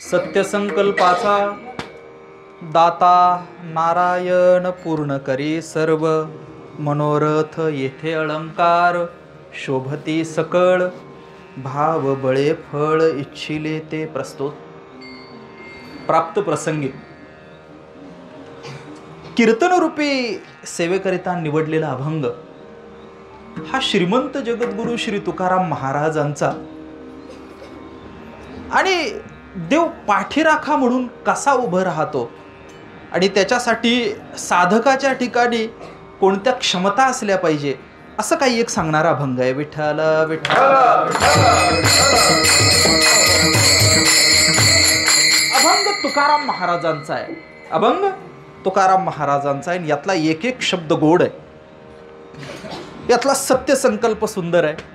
सत्यसंकल्पाचा दाता नारायण पूर्ण करी सर्व मनोरथ येथे अलंकार शोभती सकळ भाव बळे फळ इच्छिले ते प्रस्तुत प्राप्त प्रसंगी कीर्तनरूपी सेवेकरिता निवडलेला अभंग हा श्रीमंत जगद्गुरु श्री तुकाराम महाराजांचा आणि देव पाठीराखा म्हणून कसा उभं राहतो आणि त्याच्यासाठी साधकाच्या ठिकाणी कोणत्या क्षमता असल्या पाहिजे असं काही एक सांगणारा अभंग आहे. विठ्ठल विठ्ठल. अभंग तुकाराम महाराजांचा आहे. अभंग तुकाराम महाराजांचा आहे. यातला एक एक शब्द गोड आहे. यातला सत्यसंकल्प सुंदर आहे,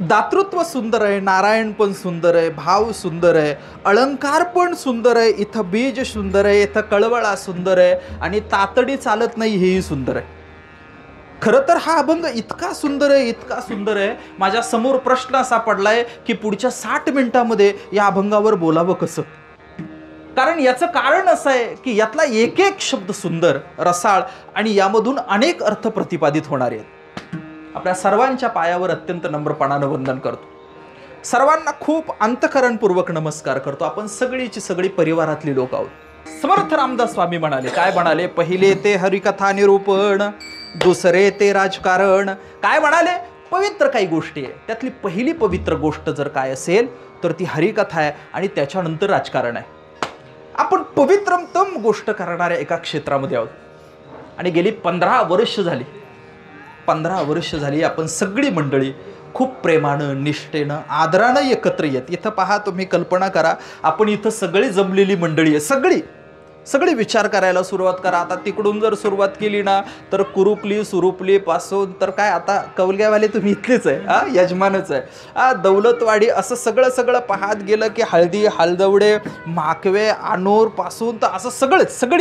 दातृत्व सुंदर आहे, नारायण पण सुंदर आहे, भाव सुंदर आहे, अलंकार पण सुंदर आहे, इथं बीज सुंदर आहे, इथं कळवळा सुंदर आहे आणि तातडी चालत नाही हेही सुंदर आहे. खरं तर हा अभंग इतका सुंदर आहे, इतका सुंदर आहे, माझ्या समोर प्रश्न असा पडलाय की पुढच्या 60 मिनिटांमध्ये या अभंगावर बोलावं कसं. कारण याचं कारण असं आहे की यातला एक एक शब्द सुंदर, रसाळ आणि यामधून अनेक अर्थ प्रतिपादित होणारे आहेत. आपल्या सर्वांच्या पायावर अत्यंत नम्रपणानं वंदन करतो. सर्वांना खूप अंतःकरणपूर्वक नमस्कार करतो. आपण सगळीची सगळी परिवारातली लोक आहोत. समर्थ रामदास स्वामी म्हणाले, काय म्हणाले? पहिले ते हरिकथा निरूपण, दुसरे ते राजकारण. काय म्हणाले? पवित्र काही गोष्टी आहे, त्यातली पहिली पवित्र गोष्ट जर काय असेल तर ती हरिकथा आहे आणि त्याच्यानंतर राजकारण आहे. आपण पवित्रतम गोष्ट करणाऱ्या एका क्षेत्रामध्ये आहोत आणि गेली 15 वर्ष झाली, 15 वर्ष झाली आपण सगळी मंडळी खूप प्रेमानं, निष्ठेनं, आदरानं एकत्र येत. इथं पहा, तुम्ही कल्पना करा, आपण इथं सगळी जमलेली मंडळी आहे. सगळी विचार करायला सुरुवात करा. आता तिकडून जर सुरुवात केली ना तर कुरुपली सुरुपली पासून तर काय आता कौलग्यावाले तुम्ही इथलेच आहे, यजमानच आहे, दौलतवाडी असं सगळं पाहत गेलं की हळदी, हळदवडे, माकवे, आनोर पासून तर असं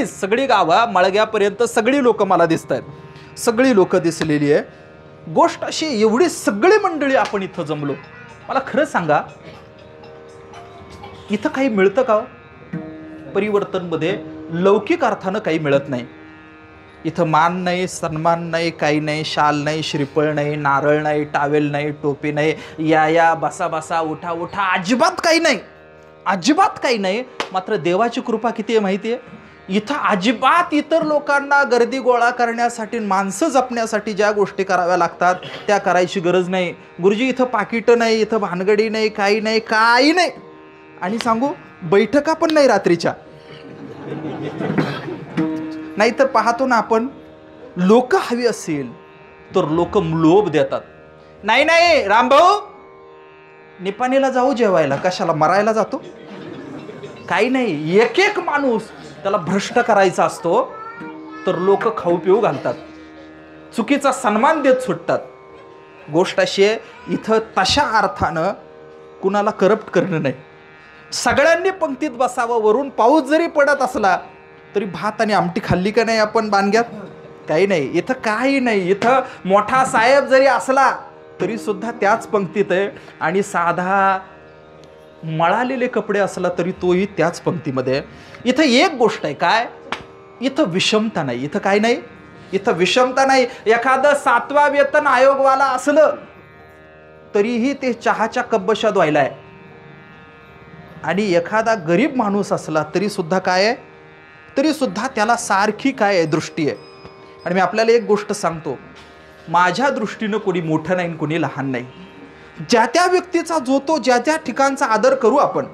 सगळी गावं मळग्यापर्यंत सगळी लोक मला दिसत आहेत. सगळी लोक दिसलेली आहे. गोष्ट अशी, एवढी सगळी मंडळी आपण इथं जमलो. मला खरं सांगा, इथं काही मिळतं का? परिवर्तनमध्ये लौकिक अर्थानं काही मिळत नाही. इथं मान नाही, सन्मान नाही, काही नाही, शाल नाही, श्रीफळ नाही, नारळ नाही, टावेल नाही, टोपी नाही, या बसा उठा, अजिबात काही नाही. मात्र देवाची कृपा किती आहे माहिती आहे? इथं अजिबात इतर लोकांना गर्दी गोळा करण्यासाठी, माणसं जपण्यासाठी ज्या गोष्टी कराव्या लागतात त्या करायची गरज नाही. गुरुजी इथं पाकिटं नाही, इथं भानगडी नाही, काही नाही. आणि सांगू, बैठका पण नाही रात्रीच्या. नाहीतर पाहतो ना आपण, लोक हवी असेल तर लोक लोभ देतात. नाही रामभाऊ, निपाणीला जाऊ जेवायला, कशाला मरायला जातो? काही नाही. एक माणूस त्याला भ्रष्ट करायचा असतो तर लोक खाऊ पिऊ घालतात, चुकीचा सन्मान देत सुटतात. गोष्ट अशी आहे, इथं तशा अर्थानं कुणाला करप्ट करणं नाही. सगळ्यांनी पंक्तीत बसावं. वरून पाऊस जरी पडत असला तरी भात आणि आमटी खाल्ली का नाही आपण बांधग्यात? काही नाही. इथं काही नाही. इथं मोठा साहेब जरी असला तरी सुद्धा त्याच पंक्तीत आहे आणि साधा मळालेले कपडे असला तरी तोही त्याच पंक्तीमध्ये आहे. इथं एक गोष्ट आहे, काय? इथं विषमता नाही. इथं काय नाही? इथं विषमता नाही. एखादं 7वा वेतन आयोगवाला असलं तरीही ते चहाच्या कब्बशात व्हायला आहे आणि एखादा गरीब माणूस असला तरी सुद्धा काय आहे? तरी सुद्धा त्याला सारखी काय आहे? दृष्टी आहे. आणि मी आपल्याला एक गोष्ट सांगतो, माझ्या दृष्टीनं कोणी मोठं नाही, कोणी लहान नाही. ज्या त्या व्यक्तीचा जो तो ज्या त्या ठिकाणचा आदर करू आपण.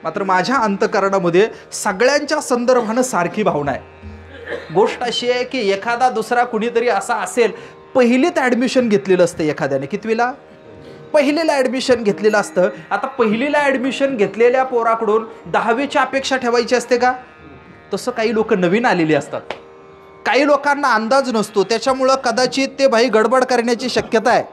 मात्र माझ्या अंतःकरणामध्ये सगळ्यांच्या संदर्भानं सारखी भावना आहे. गोष्ट अशी आहे की एखादा दुसरा कुणीतरी असा असेल, पहिलीत ॲडमिशन घेतलेलं असतं एखाद्याने. कितवीला? पहिलीला ॲडमिशन घेतलेलं असतं. आता पहिलीला ॲडमिशन घेतलेल्या पोराकडून 10वीची अपेक्षा ठेवायची असते का? तसं काही लोक नवीन आलेली असतात. काही लोकांना अंदाज नसतो, त्याच्यामुळं कदाचित ते भाई गडबड करण्याची शक्यता आहे.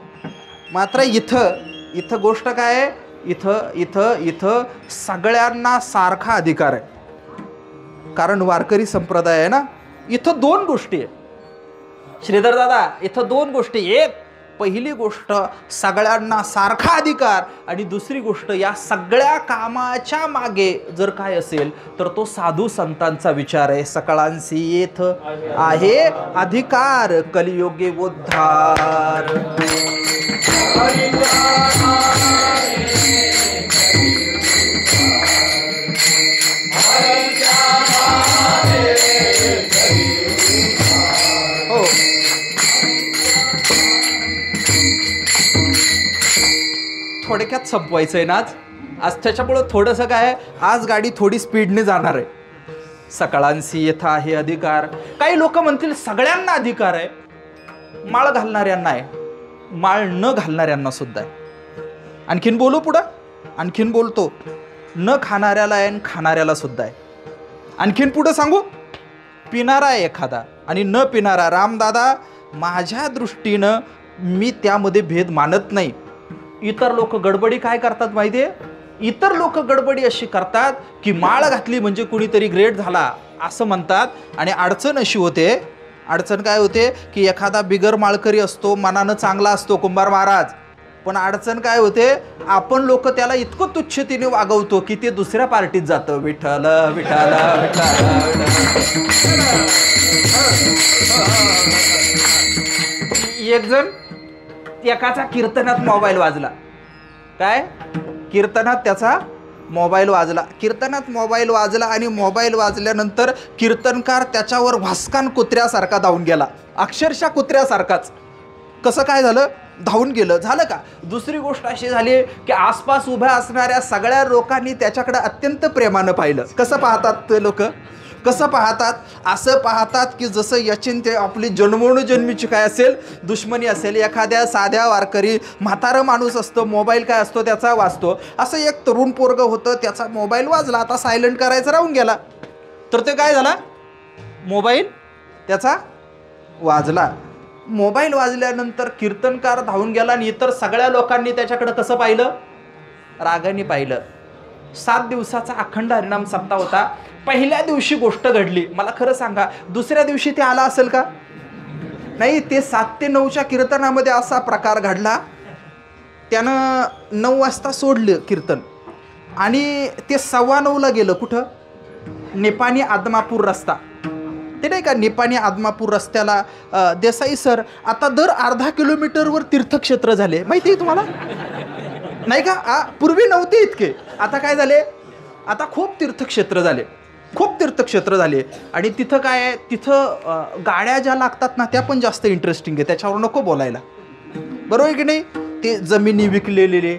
मात्र इथं गोष्ट काय आहे? इथं सगळ्यांना सारखा अधिकार आहे. कारण वारकरी संप्रदाय आहे ना. इथं 2 गोष्टी आहे श्रीधर दादा. इथं 2 गोष्टी. एक, पहिली गोष्ट सगळ्यांना सारखा अधिकार, आणि दुसरी गोष्ट या सगळ्या कामाच्या मागे जर काय असेल तर तो साधू संतांचा विचार आहे. सकळांसी येथ आहे अधिकार, कलियुगे उद्धार. हो, थोडक्यात संपवायचं आहे ना आज त्याच्यामुळं थोडंसं काय, आज गाडी थोडी स्पीडने जाणार आहे. सकळांसी येथ आहे अधिकार. काही लोक म्हणतील सगळ्यांना अधिकार आहे, माळ घालणाऱ्यांना आहे, माळ न घालणाऱ्यांना सुद्धा आहे. आणखीन बोलू पुढं, आणखीन बोलतो, न खाणाऱ्याला आहे आणि खाणाऱ्याला सुद्धा आहे. आणखीन पुढं सांगू, पिणारा आहे एखादा आणि न पिणारा. रामदादा, माझ्या दृष्टीनं मी त्यामध्ये भेद मानत नाही. इतर लोक गडबडी काय करतात माहिती आहे, इतर लोक गडबडी अशी करतात की माळ घातली म्हणजे कुणीतरी ग्रेट झाला असं म्हणतात. आणि अडचण अशी होते, अडचण काय होते की एखादा बिगर माळकरी असतो, मनानं चांगला असतो कुंभार महाराज, पण अडचण काय होते, आपण लोक त्याला इतकं तुच्छतेने वागवतो की ते दुसऱ्या पार्टीत जातं. विठ्ठल विठ्ठल विठ्ठल. एक जण एकाचा कीर्तनात मोबाईल वाजला. काय कीर्तनात त्याचा मोबाईल वाजला, कीर्तनात मोबाईल वाजला आणि मोबाईल वाजल्यानंतर कीर्तनकार त्याच्यावर भास्कान कुत्र्यासारखा धावून गेला, अक्षरशः कुत्र्यासारखाच. कसं काय झालं, धावून गेलं, झालं का. दुसरी गोष्ट अशी झाली की आसपास उभ्या असणाऱ्या सगळ्या लोकांनी त्याच्याकडे अत्यंत प्रेमानं पाहिलं. कसं पाहतात ते लोक, कसं पाहतात, असं पाहतात की जसं याची ते आपली जन्मोजन्मीची काय असेल दुश्मनी असेल. एखाद्या साध्या वारकरी म्हातारं माणूस असतो, मोबाईल काय असतो त्याचा वाजतो. असं एक तरुण पोरगं होतं, त्याचा मोबाईल वाजला, आता सायलेंट करायचा राहून गेला, तर ते काय झाला, मोबाईल त्याचा वाजला. मोबाईल वाजल्यानंतर कीर्तनकार धावून गेला आणि इतर सगळ्या लोकांनी त्याच्याकडे कसं पाहिलं, रागाने पाहिलं. 7 दिवसाचा अखंड हरिनाम सप्ताह होता. पहिल्या दिवशी गोष्ट घडली, मला खरं सांगा दुसऱ्या दिवशी ते आला असेल का, नाही. ते 7 ते 9च्या कीर्तनामध्ये असा प्रकार घडला, त्यानं 9 वाजता सोडलं कीर्तन आणि ते 9:15ला गेलं. कुठं, निपाणी आदमापूर रस्ता, ते नाही का निपाणी आदमापूर रस्त्याला. देसाई सर, आता दर अर्धा किलोमीटरवर तीर्थक्षेत्र झाले, माहिती आहे तुम्हाला, नाही का. पूर्वी नव्हते इतके, आता काय झाले, आता खूप तीर्थक्षेत्र झाले, खूप तीर्थक्षेत्र झाले. आणि तिथं काय आहे, तिथं गाड्या ज्या लागतात ना त्या पण जास्त इंटरेस्टिंग आहे, त्याच्यावर नको बोलायला, बरोबर आहे की नाही. ते जमिनी विकलेले,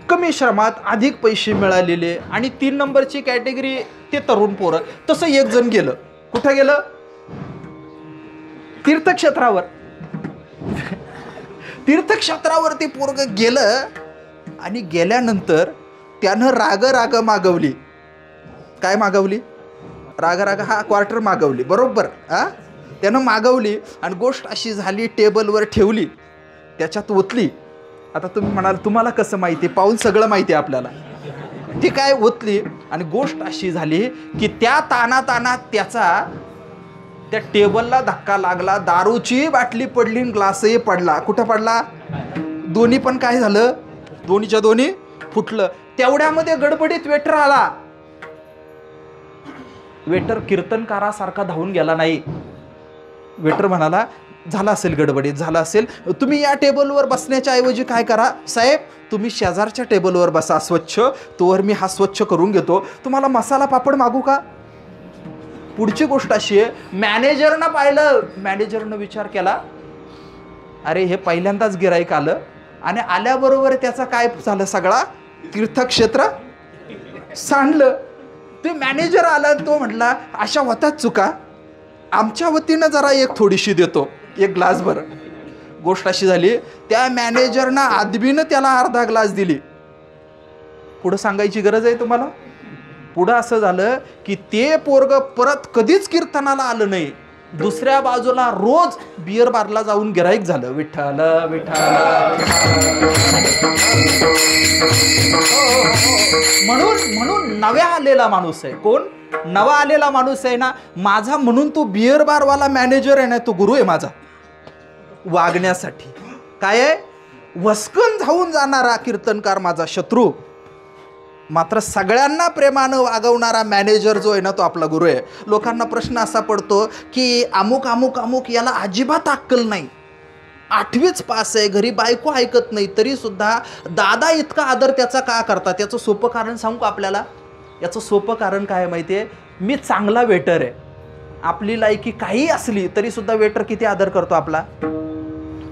कमी श्रमात अधिक पैसे मिळालेले, आणि 3 नंबरची कॅटेगरी ते तरुण पोरं. तसं एक जण गेलं, कुठं गेलं, तीर्थक्षेत्रावर. तीर्थक्षेत्रावर ते पोरगं गेलं आणि गेल्यानंतर त्यानं राग मागवली. काय मागवली, राग हा क्वार्टर मागवली, बरोबर. त्यानं मागवली आणि गोष्ट अशी झाली, टेबलवर ठेवली, त्याच्यात ओतली. आता तुम्ही म्हणाल तुम्हाला कसं माहिती, पाहून सगळं माहिती आहे आपल्याला. ती काय ओतली आणि गोष्ट अशी झाली की त्या तानात त्याचा त्या टेबलला धक्का लागला, दारूची बाटली पडली, ग्लासही पडला. कुठं पडला, दोन्ही पण काय झालं, दोन्हीच्या दोन्ही फुटलं. तेवढ्यामध्ये गडबडीत वेटर आला. वेटर कीर्तनकारासारखा धावून गेला नाही. वेटर म्हणाला, झाला असेल गडबडीत, झाला असेल, तुम्ही या टेबलवर बसण्याच्या ऐवजी काय करा साहेब, तुम्ही शेजारच्या टेबलवर बसा स्वच्छ, तोवर मी हा स्वच्छ करून घेतो, तुम्हाला मसाला पापड मागू का. पुढची गोष्ट अशी आहे, मॅनेजरनं पाहिलं, मॅनेजरनं विचार केला, अरे हे पहिल्यांदाच गिराईक आलं आणि आल्याबरोबर त्याचा काय झालं, सगळा तीर्थक्षेत्र सांडलं. ते मॅनेजर आला, तो म्हटला, अशा होतात चुका, आमच्या वतीनं जरा एक थोडीशी देतो, एक ग्लास भर. गोष्ट अशी झाली, त्या मॅनेजरनं आदबीनं त्याला अर्धा ग्लास दिली. पुढं सांगायची गरज आहे तुम्हाला. पुढं असं झालं की ते पोरग परत कधीच कीर्तनाला आलं नाही. दुसऱ्या बाजूला रोज बियर बारला जाऊन गिराईक झालं. विठ्ठल विठ्ठल. म्हणून नव्या आलेला माणूस आहे. कोण नवा आलेला माणूस आहे ना माझा, म्हणून तो बियर बारवाला मॅनेजर आहे ना, तो गुरु आहे माझा. वागण्यासाठी. काय आहे? वसकन जाऊन जाणारा कीर्तनकार माझा शत्रू, मात्र सगळ्यांना प्रेमानं वागवणारा मॅनेजर जो आहे ना, तो आपला गुरु आहे. लोकांना प्रश्न असा पडतो की अमुक अमुक अमुक याला अजिबात अक्कल नाही, 8वीच पास आहे, घरी बायको ऐकत नाही, तरी सुद्धा दादा इतका आदर त्याचा का करतात? त्याचं सोपं कारण सांगू का आपल्याला? याचं सोपं कारण काय आहे माहिती आहे? मी चांगला वेटर आहे. आपली लायकी काही असली तरी सुद्धा वेटर किती आदर करतो आपला.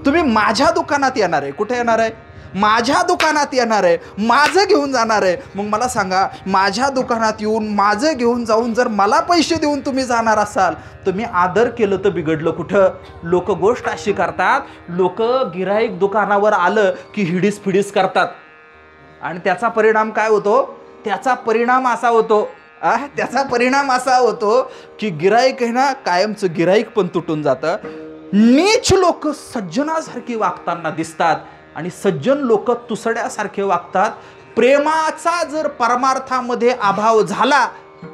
तुम्ही माझ्या दुकानात येणार आहे, कुठे येणार आहे? माझ्या दुकानात येणार आहे, माझं घेऊन जाणार आहे. मग मला सांगा, माझ्या दुकानात येऊन माझं घेऊन जाऊन जर मला पैसे देऊन तुम्ही जाणार असाल, तुम्ही आदर केलं तर बिघडलं कुठं? लोक गोष्ट अशी करतात, लोक गिऱ्हाईक दुकानावर आलं की हिडीस फिडीस करतात, आणि त्याचा परिणाम काय होतो? त्याचा परिणाम असा होतो की गिऱ्हाईक आहे ना, कायमचं गिऱ्हाईक पण तुटून जातं. नीच लोक सज्जनासारखी वागताना दिसतात आणि सज्जन लोक तुसड्यासारखे वागतात. प्रेमाचा जर परमार्थामध्ये अभाव झाला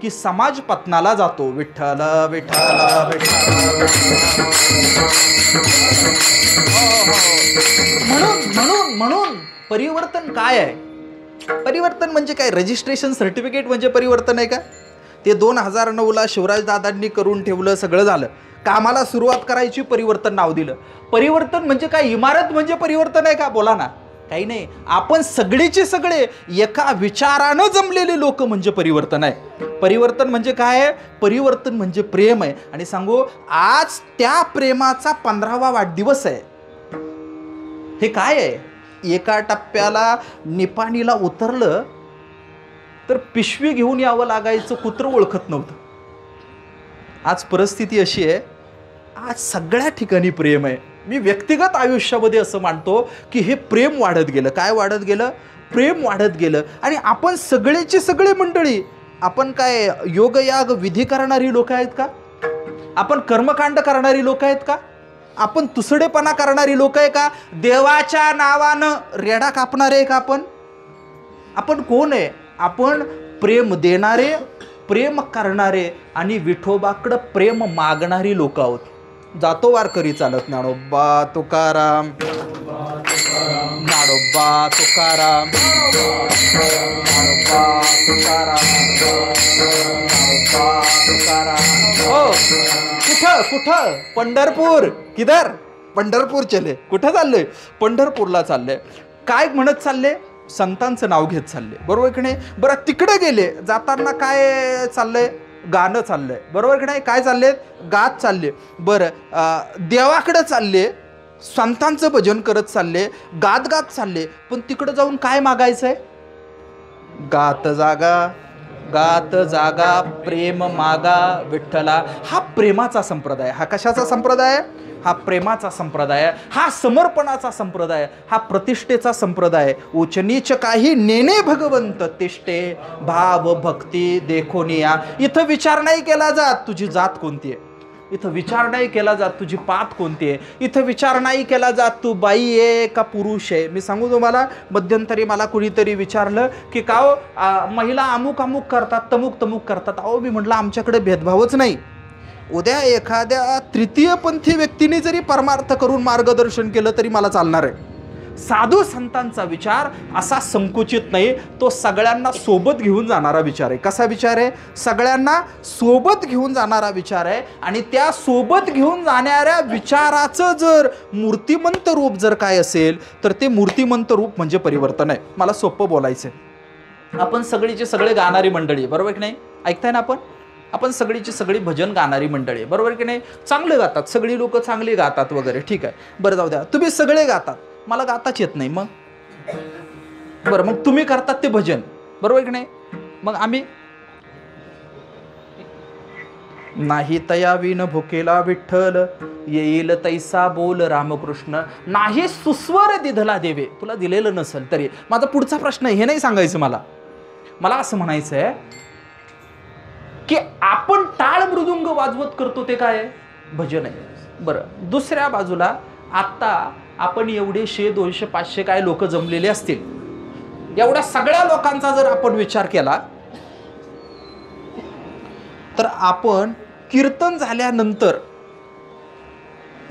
की समाज पतनाला जातो. विठ्ठल विठ्ठल विठ्ठल. म्हणून परिवर्तन काय आहे? परिवर्तन म्हणजे काय? रजिस्ट्रेशन सर्टिफिकेट म्हणजे परिवर्तन आहे का? ते 2009ला शिवराजदादांनी करून ठेवलं, सगळं झालं, कामाला सुरुवात करायची, परिवर्तन नाव दिलं. परिवर्तन म्हणजे काय? इमारत म्हणजे परिवर्तन आहे का? बोला ना. काही नाही. आपण सगळेचे सगळे एका विचारानं जमलेले लोक म्हणजे परिवर्तन आहे. परिवर्तन म्हणजे काय आहे? परिवर्तन म्हणजे प्रेम आहे. आणि सांगू, आज त्या प्रेमाचा 15वा वाढदिवस आहे. हे काय आहे? एका टप्प्याला निपाणीला उतरलं तर पिशवी घेऊन यावं लागायचं, कुत्रं ओळखत नव्हतं. आज परिस्थिती अशी आहे, आज सगळ्या ठिकाणी प्रेम आहे. मी व्यक्तिगत आयुष्यामध्ये असं मानतो की हे प्रेम वाढत गेलं. काय वाढत गेलं? प्रेम वाढत गेलं. आणि आपण सगळेचे सगळे मंडळी, आपण काय योगयाग विधी करणारी लोक आहेत का? आपण कर्मकांड करणारी लोक आहेत का? आपण तुसडेपणा करणारी लोक आहे का? देवाच्या नावानं रेडा कापणारे आहे का आपण? आपण कोण आहे? आपण प्रेम देणारे, प्रेम करणारे आणि विठोबाकडं प्रेम मागणारी लोक आहोत. जातो वारकरी चालत, ज्ञानोबा तुकाराम, ज्ञानोबा तुकाराम, ज्ञानोबा तुकाराम, ज्ञानोबा तुकाराम. हो, कुठं? पंढरपूर. किधर? पंढरपूर चले. कुठं चाललोय? पंढरपूरला चाललंय. काय म्हणत चालले? संतांचं नाव घेत चालले, बरोबर की नाही? बरं, तिकडे गेले, जाताना काय चाललंय? गाणं चाललंय, बरोबर की नाही? काय चालले? गात चालले. बरं, देवाकडे चालले, संतांचं भजन करत चालले, गात चालले. पण तिकडे जाऊन काय मागायचंय? गात जागा प्रेम मागा विठ्ठला. हा प्रेमाचा संप्रदाय. हा कशाचा संप्रदाय? हा प्रेमाचा संप्रदाय, हा समर्पणाचा संप्रदाय, हा प्रतिष्ठेचा संप्रदाय. उच्च नीच काही नेणे भगवंत तिष्ठे, भाव भक्ती देखोनिया. इथं विचार नाही केला जात तुझी जात कोणती आहे, इथं विचार नाही केला जात तुझी पात कोणती आहे, इथं विचार नाही केला जात तू बाई आहे का पुरुष आहे. मी सांगू तुम्हाला, मध्यंतरी मला कुणीतरी विचारलं की का महिला अमुक अमुक करतात, तमुक करतात. अहो, मी म्हटलं आमच्याकडे भेदभावच नाही. उद्या एखाद्या तृतीयपंथी व्यक्तीने जरी परमार्थ करून मार्गदर्शन केलं तरी मला चालणार आहे. साधू संतांचा विचार असा संकुचित नाही, तो सगळ्यांना सोबत घेऊन जाणारा विचार आहे. कसा विचार आहे? सगळ्यांना सोबत घेऊन जाणारा विचार आहे. आणि त्या सोबत घेऊन जाणाऱ्या विचाराचं जर मूर्तिमंत रूप जर काय असेल तर ते मूर्तिमंत रूप म्हणजे परिवर्तन आहे. मला सोपं बोलायचं आहे. आपण सगळीचे सगळे गाणारी मंडळी, बरोबर की नाही? ऐकताय ना आपण सगळीची सगळी भजन गाणारी मंडळी, बरोबर की नाही? चांगले गातात, सगळी लोक चांगली गातात वगैरे, ठीक आहे. बरं, जाऊ द्या, तुम्ही सगळे गातात, मला गाताच येत नाही. मग बरं, मग तुम्ही करतात ते भजन, बरोबर की नाही? मग आम्ही नाही तया विन भुकेला विठ्ठल, येईल तैसा बोल रामकृष्ण. नाही सुस्वर दिधला देवे. तुला दिलेलं नसेल तरी. माझा पुढचा प्रश्न हे नाही सांगायचं मला असं म्हणायचं आहे की आपण टाळ मृदुंग वाजवत करतो ते काय आहे? भजन आहे. बरं, दुसऱ्या बाजूला आता आपण एवढे 100, 200, 500 काय लोक जमलेले असतील, एवढ्या सगळ्या लोकांचा जर आपण विचार केला तर आपण कीर्तन झाल्यानंतर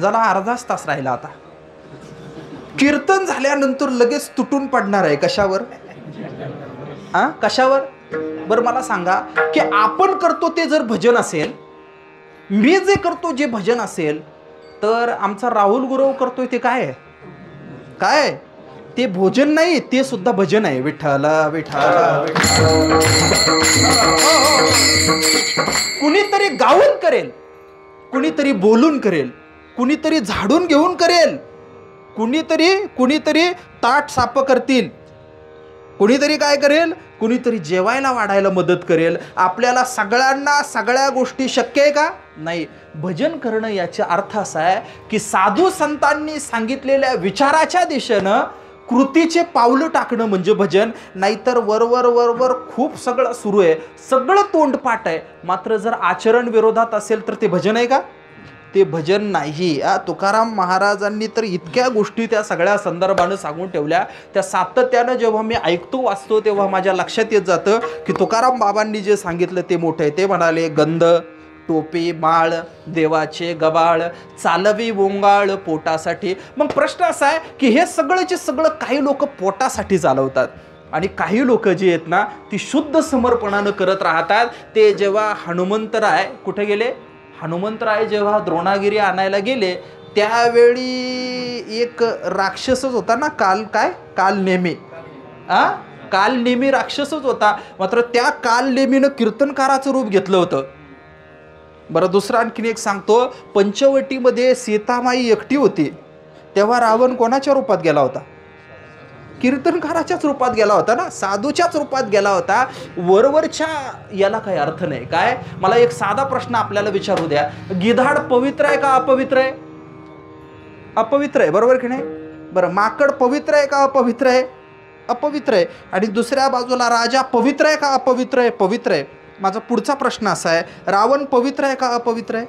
झाला अर्धाच तास राहिला. आता कीर्तन झाल्यानंतर लगेच तुटून पडणार आहे. कशावर? कशावर? बरं मला सांगा की आपण करतो ते जर भजन असेल, मी जे करतो जे भजन असेल, तर आमचा राहुल गुरव करतोय ते काय आहे? काय? ते भोजन नाही, ते सुद्धा भजन आहे. विठ्ठल विठ्ठल. कुणीतरी गाऊन करेल, कुणीतरी बोलून करेल, कुणीतरी झाडून घेऊन करेल, कुणीतरी ताट साफ करतील, कुणीतरी काय करेल, कुणीतरी जेवायला वाढायला मदत करेल. आपल्याला सगळ्यांना सगळ्या गोष्टी शक्य आहे का? नाही. भजन करणं याचा अर्थ असा आहे की साधू संतांनी सांगितलेल्या विचाराच्या दिशेनं कृतीचे पावलं टाकणं म्हणजे भजन. नाहीतर वरवर खूप सगळं सुरू आहे, सगळं तोंडपाठ आहे, मात्र जर आचरण विरोधात असेल तर ते भजन आहे का? ते भजन नाही. तुकाराम महाराजांनी तर इतक्या गोष्टी त्या सगळ्या संदर्भानं सांगून ठेवल्या. त्या सातत्यानं जेव्हा मी ऐकतो वाचतो तेव्हा माझ्या लक्षात येत जातं की तुकाराम बाबांनी जे सांगितलं ते मोठं आहे. ते म्हणाले, गंध टोपी माळ देवाचे गबाळ चालवी वोंगाळ पोटासाठी. मग प्रश्न असा आहे की हे सगळंचे सगळं काही लोक पोटासाठी चालवतात आणि काही लोक जे आहेत ना ती शुद्ध समर्पणानं करत राहतात. ते जेव्हा हनुमंतराय कुठे गेले, हनुमंतराय जेव्हा द्रोणागिरी आणायला गेले त्यावेळी एक राक्षसच होता ना, कालनेमी. कालनेमी राक्षसच होता, मात्र त्या कालनेमीनं कीर्तनकाराचं रूप घेतलं होतं. बरं दुसरं आणखीन एक सांगतो. पंचवटीमध्ये सीतामाई एकटी होती तेव्हा रावण कोणाच्या रूपात गेला होता? कीर्तनकाराच्याच रूपात गेला होता ना, साधूच्याच रूपात गेला होता. वरवरच्या याला काही अर्थ नाही. काय? मला एक साधा प्रश्न आपल्याला विचारू द्या, गिधाड पवित्र आहे का अपवित्र आहे? अपवित्र आहे, बरोबर की नाही? बरं माकड पवित्र आहे का अपवित्र आहे? अपवित्र आहे. आणि दुसऱ्या बाजूला राजा पवित्र आहे का अपवित्र आहे? पवित्र आहे. माझा पुढचा प्रश्न असा आहे, रावण पवित्र आहे का अपवित्र आहे?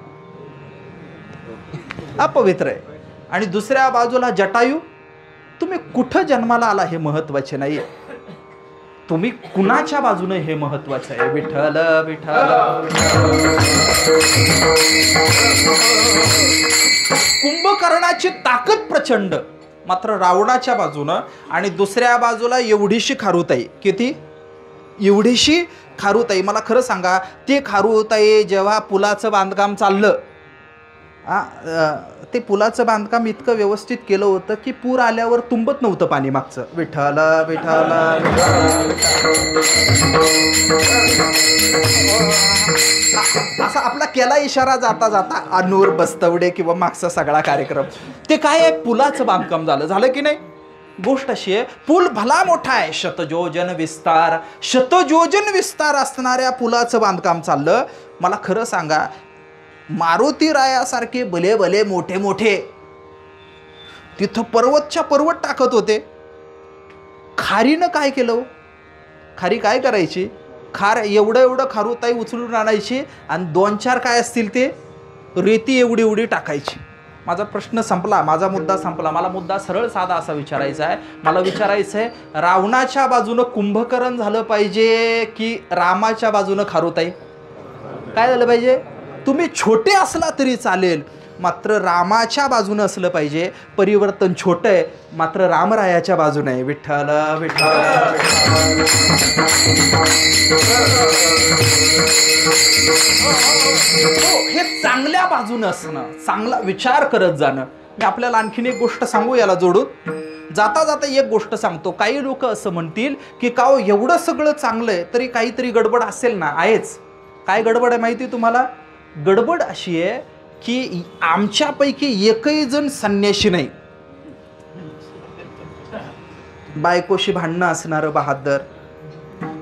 अपवित्र आहे. आणि दुसऱ्या बाजूला जटायू. तुम्ही कुठं जन्माला आला हे महत्वाचे नाही, तुम्ही कुणाच्या बाजूने हे महत्वाचं आहे. विठ्ठल विठ्ठल. कुंभकर्णाची ताकद प्रचंड, मात्र रावणाच्या बाजूनं. आणि दुसऱ्या बाजूला एवढीशी खारुताई. किती? एवढीशी खारुताई. मला खरं सांगा, ते खारुताई जेव्हा पुलाचं बांधकाम चाललं, ते पुलाचं बांधकाम इतकं व्यवस्थित केलं होतं की पूर आल्यावर तुंबत नव्हतं पाणी मागचं. विठ्ठल विठ्ठल. असा आपला केला इशारा जाता जाता अनूर बस्तवडे किंवा मागचा सगळा कार्यक्रम. ते काय आहे, पुलाचं बांधकाम झालं की नाही? गोष्ट अशी आहे, पूल भला मोठा आहे, शतयोजन विस्तार असणाऱ्या पुलाचं बांधकाम चाललं. मला खरं सांगा, मारुती रायासारखे भले भले मोठे मोठे तिथं पर्वतच्या पर्वत टाकत होते. खारीनं काय केलं? खारी काय करायची? खार एवढं खारुताई उचलून आणायची आणि 2-4 काय असतील ते रेती एवढी टाकायची. माझा प्रश्न संपला, माझा मुद्दा संपला. मला मुद्दा सरळ साधा असा विचारायचा आहे. मला विचारायचं आहे, रावणाच्या बाजूनं कुंभकर्ण झालं पाहिजे की रामाच्या बाजूनं खारुताई? काय झालं पाहिजे? तुम्ही छोटे असला तरी चालेल, मात्र रामाच्या बाजूनं असलं पाहिजे. परिवर्तन छोटं आहे, मात्र रामरायाच्या बाजूने आहे. विठ्ठल विठ्ठल. हे चांगल्या बाजूनं असणं, चांगला विचार करत जाणं. मी आपल्याला आणखीन एक गोष्ट सांगू याला जोडून. जाता जाता एक गोष्ट सांगतो. काही लोक असं म्हणतील की का एवढं सगळं चांगलं आहे तरी काहीतरी गडबड असेल ना. आहेच. काय गडबड आहे माहिती तुम्हाला? गडबड अशी आहे की आमच्यापैकी एकही जण संन्याशी नाही. बायकोशी भांडणं असणारं बहादर,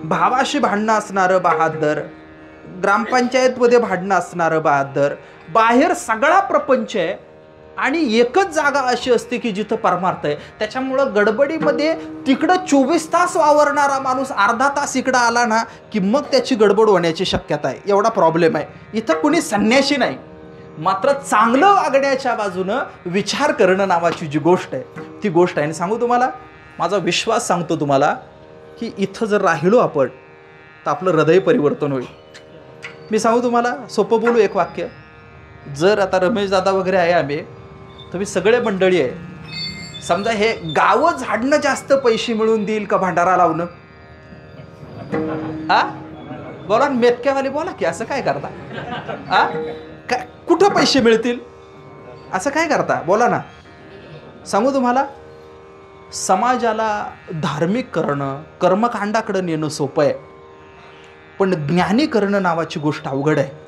भावाशी भांडणं असणारं बहादर, ग्रामपंचायतमध्ये भांडणं असणारं बहादर, बाहेर सगळा प्रपंच आहे आणि एकच जागा अशी असते की जिथं परमार्थ आहे. त्याच्यामुळं गडबडीमध्ये तिकडं 24 तास वावरणारा माणूस अर्धा तास इकडं आला ना की मग त्याची गडबड होण्याची शक्यता आहे. एवढा प्रॉब्लेम आहे. इथं कुणी संन्याशी नाही, मात्र चांगलं वागण्याच्या बाजूनं विचार करणं नावाची जी गोष्ट आहे ती गोष्ट आहे. आणि सांगू तुम्हाला, माझा विश्वास सांगतो तुम्हाला की इथं जर राहिलो आपण तर आपलं हृदय परिवर्तन होईल. मी सांगू तुम्हाला, सोपं बोलू एक वाक्य. जर आता रमेश दादा वगैरे आहे, आम्ही तुम्ही सगळे मंडळी आहे, समजा हे गावं झाडणं जास्त पैसे मिळून देईल का भांडारा लावणं? हा बोला ना, मेतक्यावाले बोला की असं काय करता? हा काय कुठं पैसे मिळतील? असं काय करता बोला ना. सांगू तुम्हाला, समाजाला धार्मिक करणं, कर्मकांडाकडे नेणं सोपं आहे, पण ज्ञानी करणं नावाची गोष्ट अवघड आहे.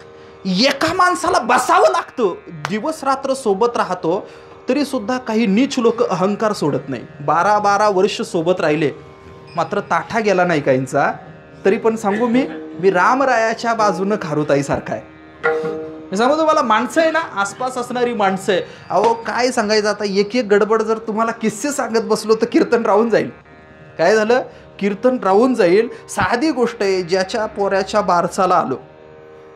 एका माणसाला बसावं लागतं, दिवस रात्र सोबत राहतो तरी सुद्धा काही नीच लोक अहंकार सोडत नाही. 12-12 वर्ष सोबत राहिले, मात्र ताठा गेला नाही काहींचा. तरी पण सांगू मी रामरायाच्या बाजूनं खारुताईसारखा आहे. मी सांगू तुम्हाला, माणसं आहे ना, आसपास असणारी माणसं आहे, अहो काय सांगायचं आता, एक एक गडबड जर तुम्हाला किस्से सांगत बसलो तर कीर्तन राहून जाईल. काय झालं, कीर्तन राहून जाईल. साधी गोष्ट आहे, ज्याच्या पोऱ्याच्या बारसाला आलो,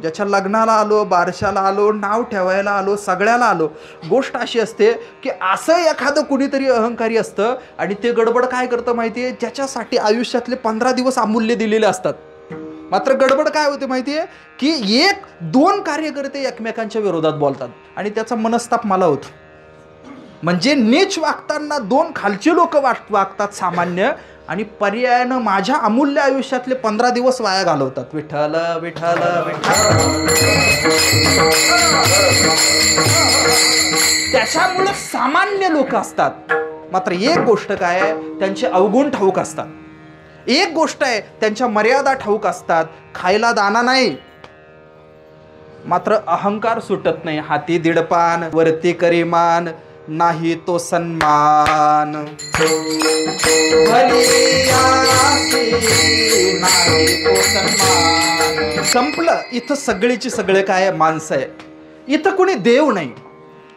ज्याच्या लग्नाला आलो, बारशाला आलो, नाव ठेवायला आलो, सगळ्याला आलो, गोष्ट अशी असते की असं एखादं कुणीतरी अहंकारी असतं आणि ते गडबड काय करतं माहिती आहे, ज्याच्यासाठी आयुष्यातले 15 दिवस अमूल्य दिलेले असतात. मात्र गडबड काय होते माहिती आहे की 1-2 कार्यकर्ते एकमेकांच्या विरोधात बोलतात आणि त्याचा मनस्ताप मला होतो. म्हणजे नीच वागताना 2 खालचे लोक वागतात सामान्य, आणि पर्यायानं माझ्या अमूल्य आयुष्यातले 15 दिवस वाया घालवतात. विठ्ठल विठ्ठल विठ्ठल. त्याच्यामुळे सामान्य लोक असतात, मात्र एक गोष्ट काय आहे, त्यांचे अवगुण ठाऊक असतात. एक गोष्ट आहे, त्यांच्या मर्यादा ठाऊक असतात. खायला दाना नाही, मात्र अहंकार सुटत नाही. हाती दीडपान, वरती करीमान, नाही तो सन्मान. नाही तो सन्मान. संपलं. इथं सगळीची सगळे काय माणसं आहे. इथं कोणी देव नाही,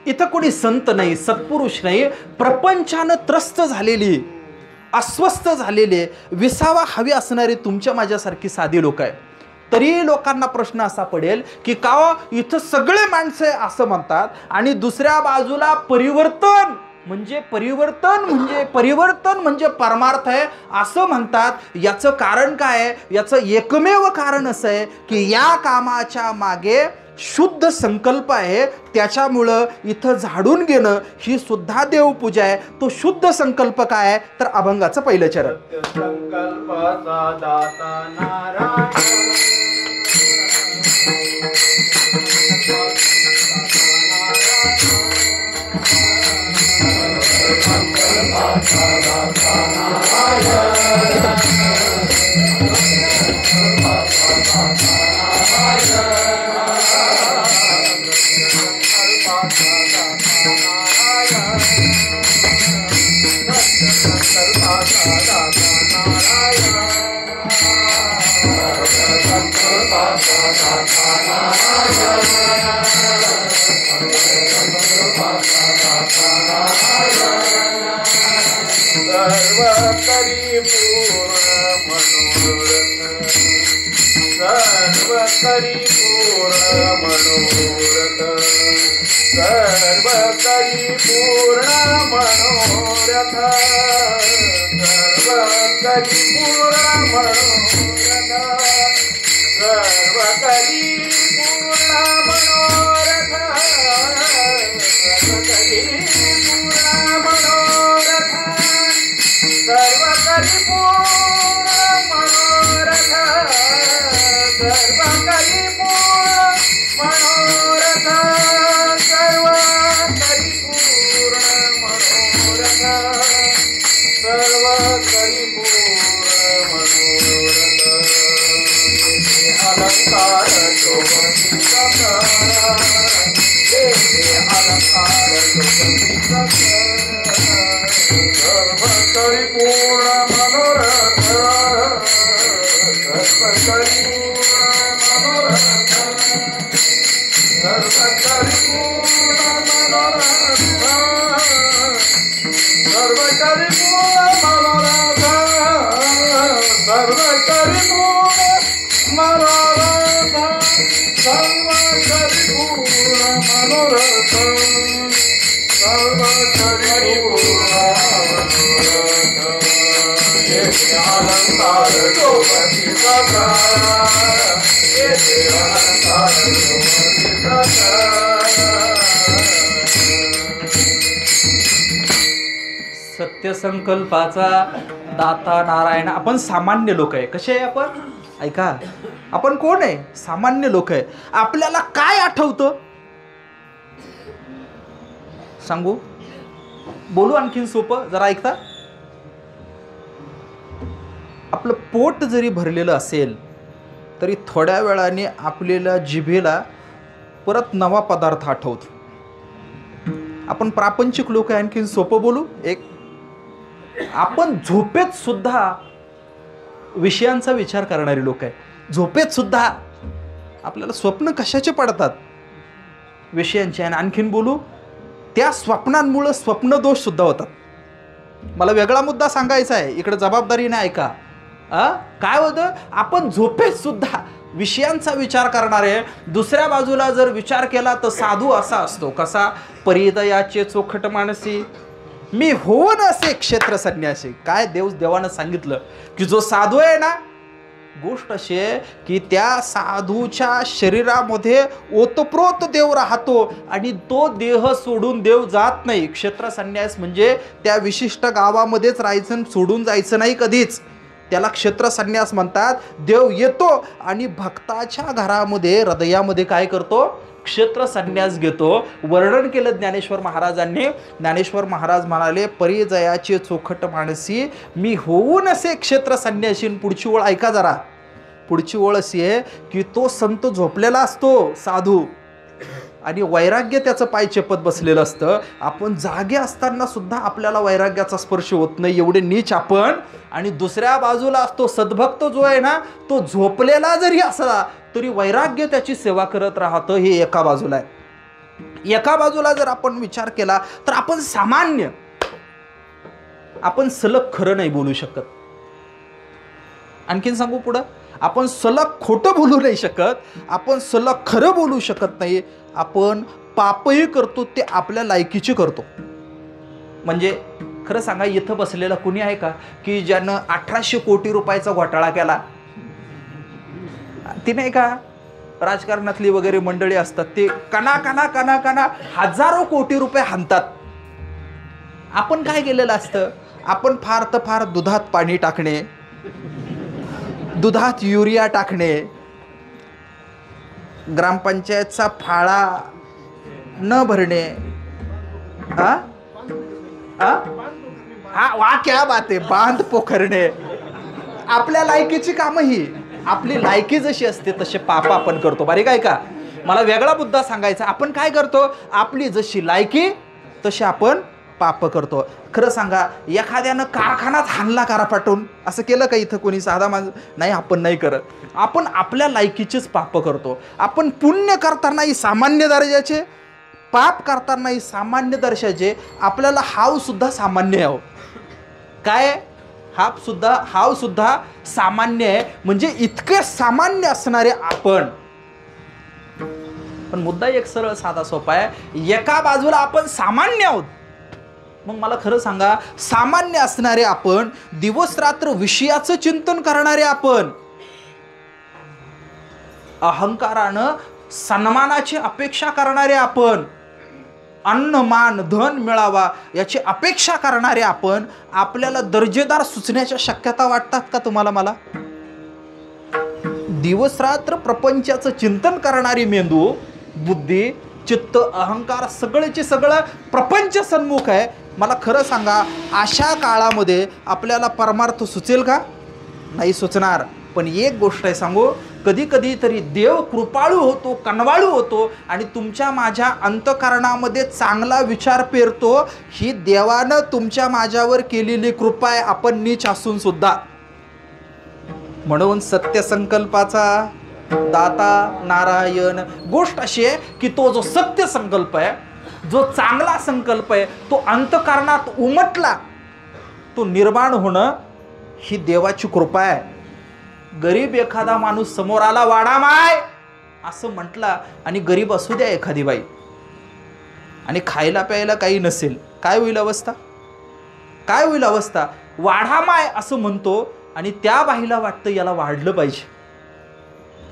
इथं कोणी संत नाही, सत्पुरुष नाही. प्रपंचानं त्रस्त झालेली, अस्वस्थ झालेले, विसावा हवी असणारी तुमच्या माझ्यासारखी साधी लोक आहे. तरी लोकांना प्रश्न असा पडेल की का इथं सगळे माणसं असं म्हणतात आणि दुसऱ्या बाजूला परिवर्तन म्हणजे परमार्थ आहे असं म्हणतात. याचं कारण काय आहे? याचं एकमेव कारण असं आहे की या कामाच्या मागे शुद्ध संकल्प आहे. त्याच्यामुळं इथं झाडून घेणं ही सुद्धा देवपूजा आहे. तो शुद्ध संकल्प काय आहे तर अभंगाचं पहिलं चरण. संकल्पाचा दाता नारायण, सर्व करी पूर्ण मनोरथ, सर्व करी पूर्ण मनोरथ, सर्व करी पूर्ण मनोरथ, सर्व करी पूर्ण मनोरथ, सर्व करी पूर्ण मनोरथ, सर्व करी पूर्ण मनोरथ, सर्व करी पूर्ण मनोरथ, सर्व करी पूर्ण मनोरथ. अलंकार शोभती सका, अलंकार शोभती सका, सर्व करी पूर्ण मनोरथ, सर्व करी पूर्ण मनोरथ, सर्व करी पूर्ण मनोरथ, सर्व करी पूर्ण मनोरथ, सर्व करी पूर्ण मनोरथ, सर्व करी पूर्ण मनोरथ, सर्व करी पूर्ण मनोरथ. येथे अलंकार शोभती सका, येथे अलंकार शोभती सका. सत्य संकल्पाचा दाता नारायण. आपण सामान्य लोक आहे. कसे आहे आपण? ऐका, आपण कोण आहे? सामान्य लोक आहे. आपल्याला काय आठवतं सांगू? बोलू आणखीन सोपं, जरा ऐकता. आपलं पोट जरी भरलेलं असेल तरी थोड्या वेळाने आपल्याला जिभेला परत नवा पदार्थ आठवतो. आपण प्रापंचिक लोक आहे. आणखीन सोपं बोलू एक, आपण झोपेत सुद्धा विषयांचा विचार करणारी लोक आहे. झोपेत सुद्धा आपल्याला स्वप्न कशाचे पडतात? विषयांचे. आणि आणखीन बोलू, त्या स्वप्नांमुळे स्वप्नदोष सुद्धा होतात. मला वेगळा मुद्दा सांगायचा आहे, इकडे जबाबदारीने ऐका. काय होतं? आपण झोपेत सुद्धा विषयांचा विचार करणारे. दुसऱ्या बाजूला जर विचार केला तर साधू असा असतो. कसा? परिदयाचे चोखट मानसी मी होऊन असे क्षेत्र संन्यासी. काय देवानं सांगितलं की जो साधू आहे ना, गोष्ट अशी आहे की त्या साधूच्या शरीरामध्ये ओतप्रोत देव राहतो आणि तो देह सोडून देव जात नाही. क्षेत्र संन्यास म्हणजे त्या विशिष्ट गावामध्येच राहायचं, सोडून जायचं नाही कधीच. त्याला क्षेत्र संन्यास म्हणतात. देव येतो आणि भक्ताच्या घरामध्ये हृदयामध्ये काय करतो? क्षेत्र संन्यास घेतो. वर्णन केलं ज्ञानेश्वर महाराजांनी. ज्ञानेश्वर महाराज म्हणाले, परिजयाचे चोखट मानसी मी होऊन असे क्षेत्र संन्यासी. पुढची ओळ ऐका जरा. पुढची ओळ अशी आहे की तो संत झोपलेला असतो साधू आणि वैराग्य त्याचं पाय चेपत बसलेलं असतं. आपण जागे असताना सुद्धा आपल्याला वैराग्याचा स्पर्श होत नाही, एवढे नीच आपण. आणि दुसऱ्या बाजूला असतो सद्भक्त जो आहे ना, तो झोपलेला जरी असला तरी वैराग्य त्याची सेवा करत राहतं. हे एका बाजूला आहे. एका बाजूला जर आपण विचार केला तर आपण सामान्य, आपण सलग खरं नाही बोलू शकत. आणखीन सांगू पुढं, आपण सलग खोटं बोलू नाही शकत, आपण सलग खरं बोलू शकत नाही. आपण पापही करतो ते आपल्या लायकीचे करतो. म्हणजे खरं सांगा, इथं बसलेला कुणी आहे का की ज्यानं 1800 कोटी रुपयाचा घोटाळा केला? ती नाही का राजकारणातली वगैरे मंडळी असतात, ते कना कना कना कना हजारो कोटी रुपये हाणतात. आपण काय केलेलं असतं? आपण फार तर फार दुधात पाणी टाकणे, दुधात युरिया टाकणे, ग्रामपंचायतचा फाळा न भरणे, वा क्या बात आहे, बांध पोखरणे. आपल्या लायकीची कामं ही, आपली लायकी जशी असते तसे पाप आपण करतो. बारीक आहे का? मला वेगळा मुद्दा सांगायचा. आपण काय करतो? आपली जशी लायकी तशी आपण पाप करतो. खरं सांगा, एखाद्यानं कारखानाच हाणला कारा पाठवून, असं केलं का इथं कोणी? साधा माणूस नाही, आपण नाही करत. आपण आपल्या लायकीचेच पाप करतो. आपण पुण्य करतानाही सामान्य दर्जाचे, पाप करतानाही सामान्य दर्जाचे. आपल्याला हाव सुद्धा सामान्य आहे. काय? हाव सुद्धा सामान्य आहे. म्हणजे इतके सामान्य असणारे आपण. पण मुद्दा एक सरळ साधा सोपा आहे. एका बाजूला आपण सामान्य आहोत. मग मला खरं सांगा, सामान्य असणारे आपण, दिवस रात्र विषयाचं चिंतन करणारे आपण, अहंकारानं सन्मानाची अपेक्षा करणारे आपण, अन्न मान धन मिळावा याची अपेक्षा करणारे आपण, आपल्याला दर्जेदार सुचण्याच्या शक्यता वाटतात का तुम्हाला? मला दिवस रात्र प्रपंचाचं चिंतन करणारी मेंदू, बुद्धी, चित्त, अहंकार सगळेचे सगळं प्रपंच सन्मुख आहे. मला खरं सांगा, अशा काळामध्ये आपल्याला परमार्थ सुचेल का? नाही सुचणार. पण एक गोष्ट आहे सांगू, कधी कधी तरी देव कृपाळू होतो, कनवाळू होतो आणि तुमच्या माझ्या अंतःकरणामध्ये चांगला विचार पेरतो. ही देवानं तुमच्या माझ्यावर केलेली कृपा आहे, आपण नीच असून सुद्धा. म्हणून सत्य संकल्पाचा दाता नारायण. गोष्ट अशी आहे की तो जो सत्य संकल्प आहे, जो चांगला संकल्प आहे, तो अंतःकरणात उमटला, तो निर्माण होणं ही देवाची कृपा आहे. गरीब एखादा माणूस समोर आला, वाडा माय असं म्हटला, आणि गरीब असू द्या एखादी बाई, आणि खायला प्यायला काही नसेल, काय होईल अवस्था? काय होईल अवस्था? वाढा माय असं म्हणतो आणि त्या बाईला वाटतं याला वाढलं पाहिजे,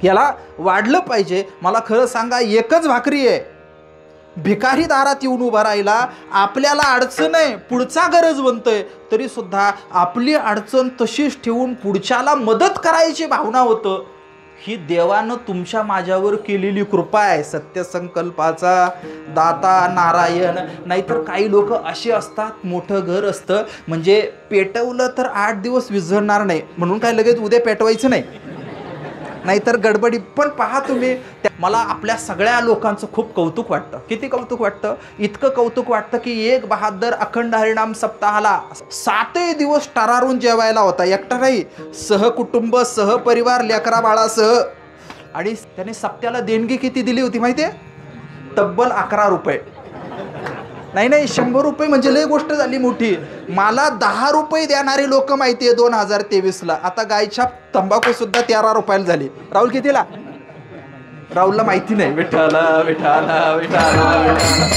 याला वाढलं पाहिजे. मला खरं सांगा, एकच भाकरी आहे, भिकारी दारात येऊन उभा राहिला, आपल्याला अडचण आहे, पुढचा गरज बनतोय, तरी सुद्धा आपली अडचण तशीच ठेवून पुढच्याला मदत करायची भावना होतं. ही देवानं तुमच्या माझ्यावर केलेली कृपा आहे, सत्यसंकल्पाचा दाता नारायण. नाहीतर काही लोक असे असतात, मोठं घर असतं म्हणजे पेटवलं तर 8 दिवस विझणार नाही म्हणून काय लगेच उद्या पेटवायचं नाही, नाहीतर गडबडी. पण पहा तुम्ही, मला आपल्या सगळ्या लोकांचं खूप कौतुक वाटतं. किती कौतुक वाटतं? इतकं कौतुक वाटतं की एक बहादर अखंड हरिनाम सप्ताहाला 7 दिवस टरारून जेवायला होता, एकटा नाही, सहकुटुंब सहपरिवार लेकरा बाळासह. आणि त्याने सप्त्याला देणगी किती दिली होती माहिती आहे? तब्बल 11 रुपये. नाही 100 रुपये म्हणजे लय गोष्ट झाली मोठी. मला 10 रुपये देणारे लोक माहिती आहे 2023ला. आता गायच्या तंबाखू सुद्धा 13 रुपयाला झाली. राहुल कितीला? राहुलला माहिती नाही. विठाला विठाला विठाला विठाला.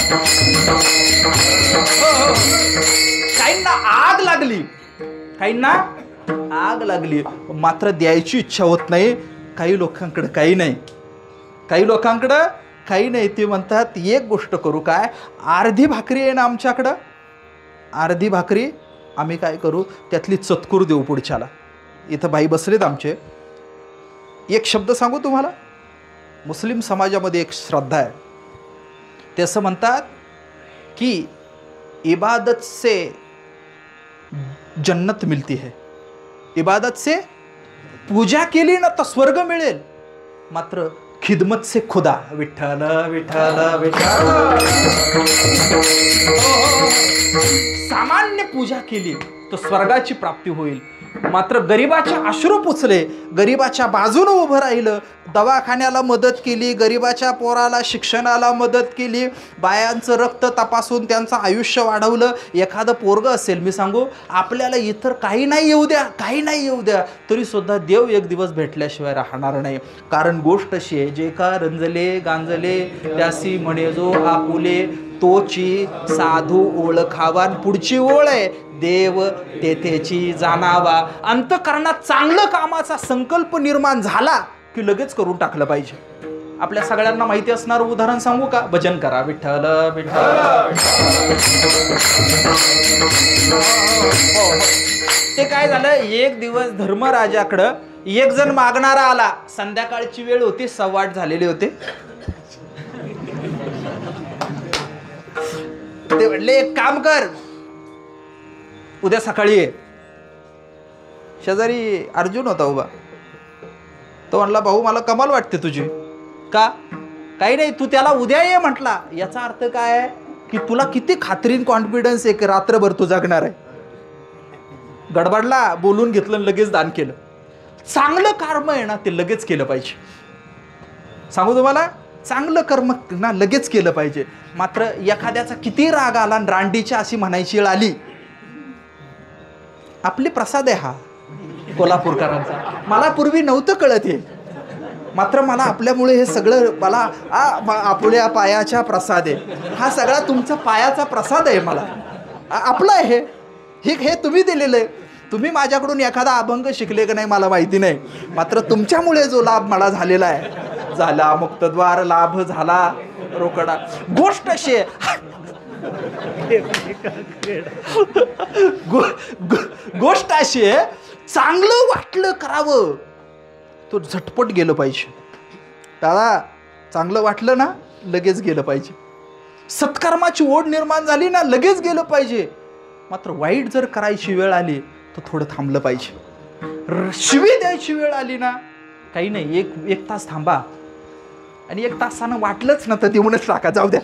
काहींना आग लागली, काहींना आग लागली, मात्र द्यायची इच्छा होत नाही. काही लोकांकडे काही नाही, काही लोकांकडं काही नाही. ते म्हणतात एक गोष्ट करू काय, अर्धी भाकरी आहे ना आमच्याकडं, अर्धी भाकरी आम्ही काय करू, त्यातली चतकूर देऊ पुढच्याला. इथं बाई बसलेत आमचे. एक शब्द सांगू तुम्हाला, मुस्लिम समाजामध्ये एक श्रद्धा आहे. ते असं म्हणतात की इबादत से जन्नत मिलती है, इबादत से पूजा केली ना तर स्वर्ग मिळेल, मात्र खिदमत से खुदा. विठ्ठल विठ्ठल विठ्ठल. सामान्य पूजा केली तर स्वर्गाची प्राप्ती होईल, मात्र गरिबाच्या अश्रू पुचले, गरिबाच्या बाजूने उभं राहिलं, दवाखान्याला मदत केली, गरिबाच्या पोराला शिक्षणाला मदत केली, बायांचं रक्त तपासून त्यांचं आयुष्य वाढवलं. एखादं पोरगं असेल, मी सांगू आपल्याला इतर काही नाही येऊ द्या, काही नाही येऊ द्या, तरी सुद्धा देव एक दिवस भेटल्याशिवाय राहणार नाही. कारण गोष्ट अशी आहे, जे का रंजले गांजले त्यासी म्हणे जो आपुले, तोची साधू ओळखावा. पुढची ओळ आहे, देव तेथेची जाणावा. अंतःकरणात चांगलं कामाचा संकल्प निर्माण झाला की लगेच करून टाकलं पाहिजे. आपल्या सगळ्यांना माहिती असणारं उदाहरण सांगू का? भजन करा विठ्ठल विठ्ठल. ते काय झालं, एक दिवस धर्मराजाकडं एक जण मागणारा आला. संध्याकाळची वेळ होती, 8:15 झालेले होते. ते म्हणले एक काम कर, उद्या सकाळी ये. शेजारी अर्जुन होता उभा. तो म्हणला भाऊ मला कमाल वाटते तुझी. का? काही नाही, तू त्याला उद्या ये म्हटला. याचा अर्थ काय आहे की तुला किती खात्रीन कॉन्फिडन्स आहे की रात्रभर तू जगणार आहे. गडबडला, बोलून घेतलं, लगेच दान केलं. चांगलं कर्म आहे ना ते लगेच केलं पाहिजे. सांगू तुम्हाला, चांगलं कर्म ना लगेच केलं पाहिजे. मात्र एखाद्याचा किती राग आला आणि रांडीच्या अशी म्हणायची वेळ आली. आपली प्रसाद आहे हा कोल्हापूरकरांचा. मला पूर्वी नव्हतं कळत हे, मात्र मला आपल्यामुळे हे सगळं, मला आपल्या पायाच्या प्रसाद आहे. हा सगळा तुमचा पायाचा प्रसाद आहे, मला आपलं आहे हे तुम्ही दिलेलं आहे. तुम्ही माझ्याकडून एखादा अभंग शिकले का नाही मला माहिती नाही, मात्र तुमच्यामुळे जो लाभ मला झालेला आहे, झाला मुक्तद्वार लाभ झाला रोकडा. गोष्ट अशी आहे, गोष्ट अशी आहे, चांगलं वाटलं करावं तो झटपट गेलं पाहिजे. दादा चांगलं वाटलं ना लगेच गेलं पाहिजे. सत्कर्माची ओढ निर्माण झाली ना लगेच गेलं पाहिजे. मात्र वाईट जर करायची वेळ आली तर थोडं थांबलं पाहिजे. शिवी द्यायची वेळ आली ना काही नाही, एक तास थांबा. आणि 1 तासानं वाटलंच ना तर देऊनच टाका, जाऊ द्या.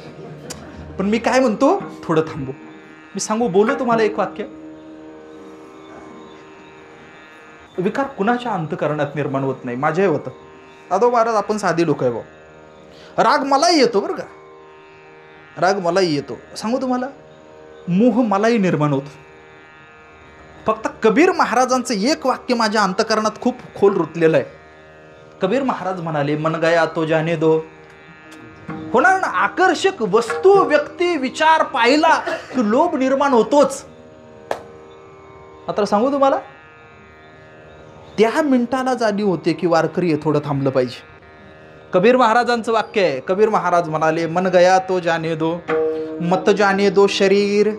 पण मी काय म्हणतो, थोडं थांबू. मी सांगू, बोलू तुम्हाला एक वाक्य. विकार कुणाच्या अंतःकरणात निर्माण होत नाही, माझ्याही होतं. आदो महाराज आपण साधी लोक आहे भाऊ. राग मलाही येतो बरं का, राग मलाही येतो. सांगू तुम्हाला, मोह मलाही निर्माण होतो. फक्त कबीर महाराजांचं एक वाक्य माझ्या अंतःकरणात खूप खोल रुतलेलं आहे. कबीर महाराज म्हणाले, मन गया तो जाने दो. होणार ना, आकर्षक वस्तू व्यक्ती विचार पाहिला की लोभ निर्माण होतोच. मात्र सांगू तुम्हाला, त्या मिनिटाला जाणीव होते की वारकरी थोडं थांबलं पाहिजे. कबीर महाराजांचं वाक्य आहे. कबीर महाराज म्हणाले, मन गया तो जाने दो, मत जाने दो शरीर,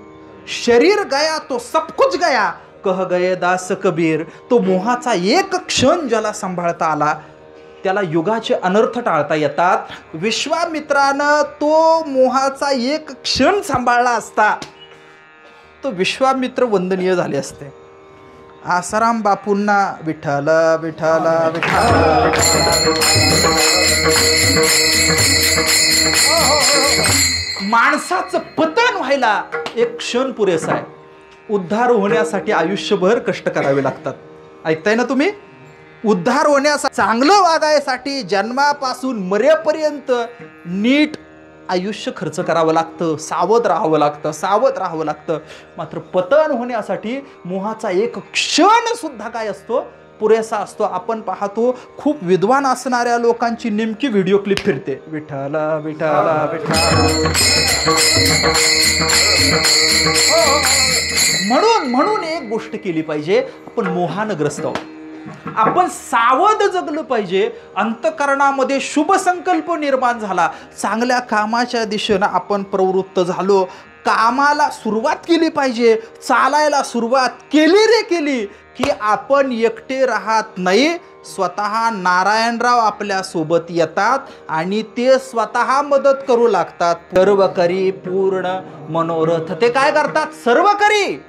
शरीर गया तो सब कुछ गया, कह गए दास कबीर. तो मोहाचा एक क्षण ज्याला सांभाळता आला त्याला युगाचे अनर्थ टाळता येतात. विश्वामित्रानं तो मोहाचा एक क्षण सांभाळला असता तो विश्वामित्र वंदनीय झाले असते. आसाराम बापूंना विठ्ठल विठ्ठल विठ्ठल. माणसाचं पतन व्हायला एक क्षण पुरेसा आहे. उद्धार होण्यासाठी आयुष्यभर कष्ट करावे लागतात. ऐकताय ना तुम्ही? उद्धार होण्यासाठी, चांगलं वागायसाठी जन्मापासून मरेपर्यंत नीट आयुष्य खर्च करावं लागतं, सावध राहावं लागतं, सावध राहावं लागतं. मात्र पतन होण्यासाठी मोहाचा एक क्षण सुद्धा काय असतो, पुरेसा असतो. आपण पाहतो खूप विद्वान असणाऱ्या लोकांची नेमकी व्हिडिओ क्लिप फिरते, विठ्ठल विठ्ठल विठ्ठल. म्हणून एक गोष्ट केली पाहिजे, आपण मोहानग्रस्त आहोत. आपण सावध जगलं पाहिजे. अंतःकरणामध्ये शुभ संकल्प निर्माण झाला, चांगल्या कामाच्या दिशेनं आपण प्रवृत्त झालो, कामाला सुरुवात केली पाहिजे, चालायला सुरुवात केली रे केली की आपण एकटे राहत नाही. स्वतः नारायणराव आपल्या सोबत येतात आणि ते स्वतः मदत करू लागतात. सर्व करी पूर्ण मनोरथ. ते काय करतात? सर्व करी.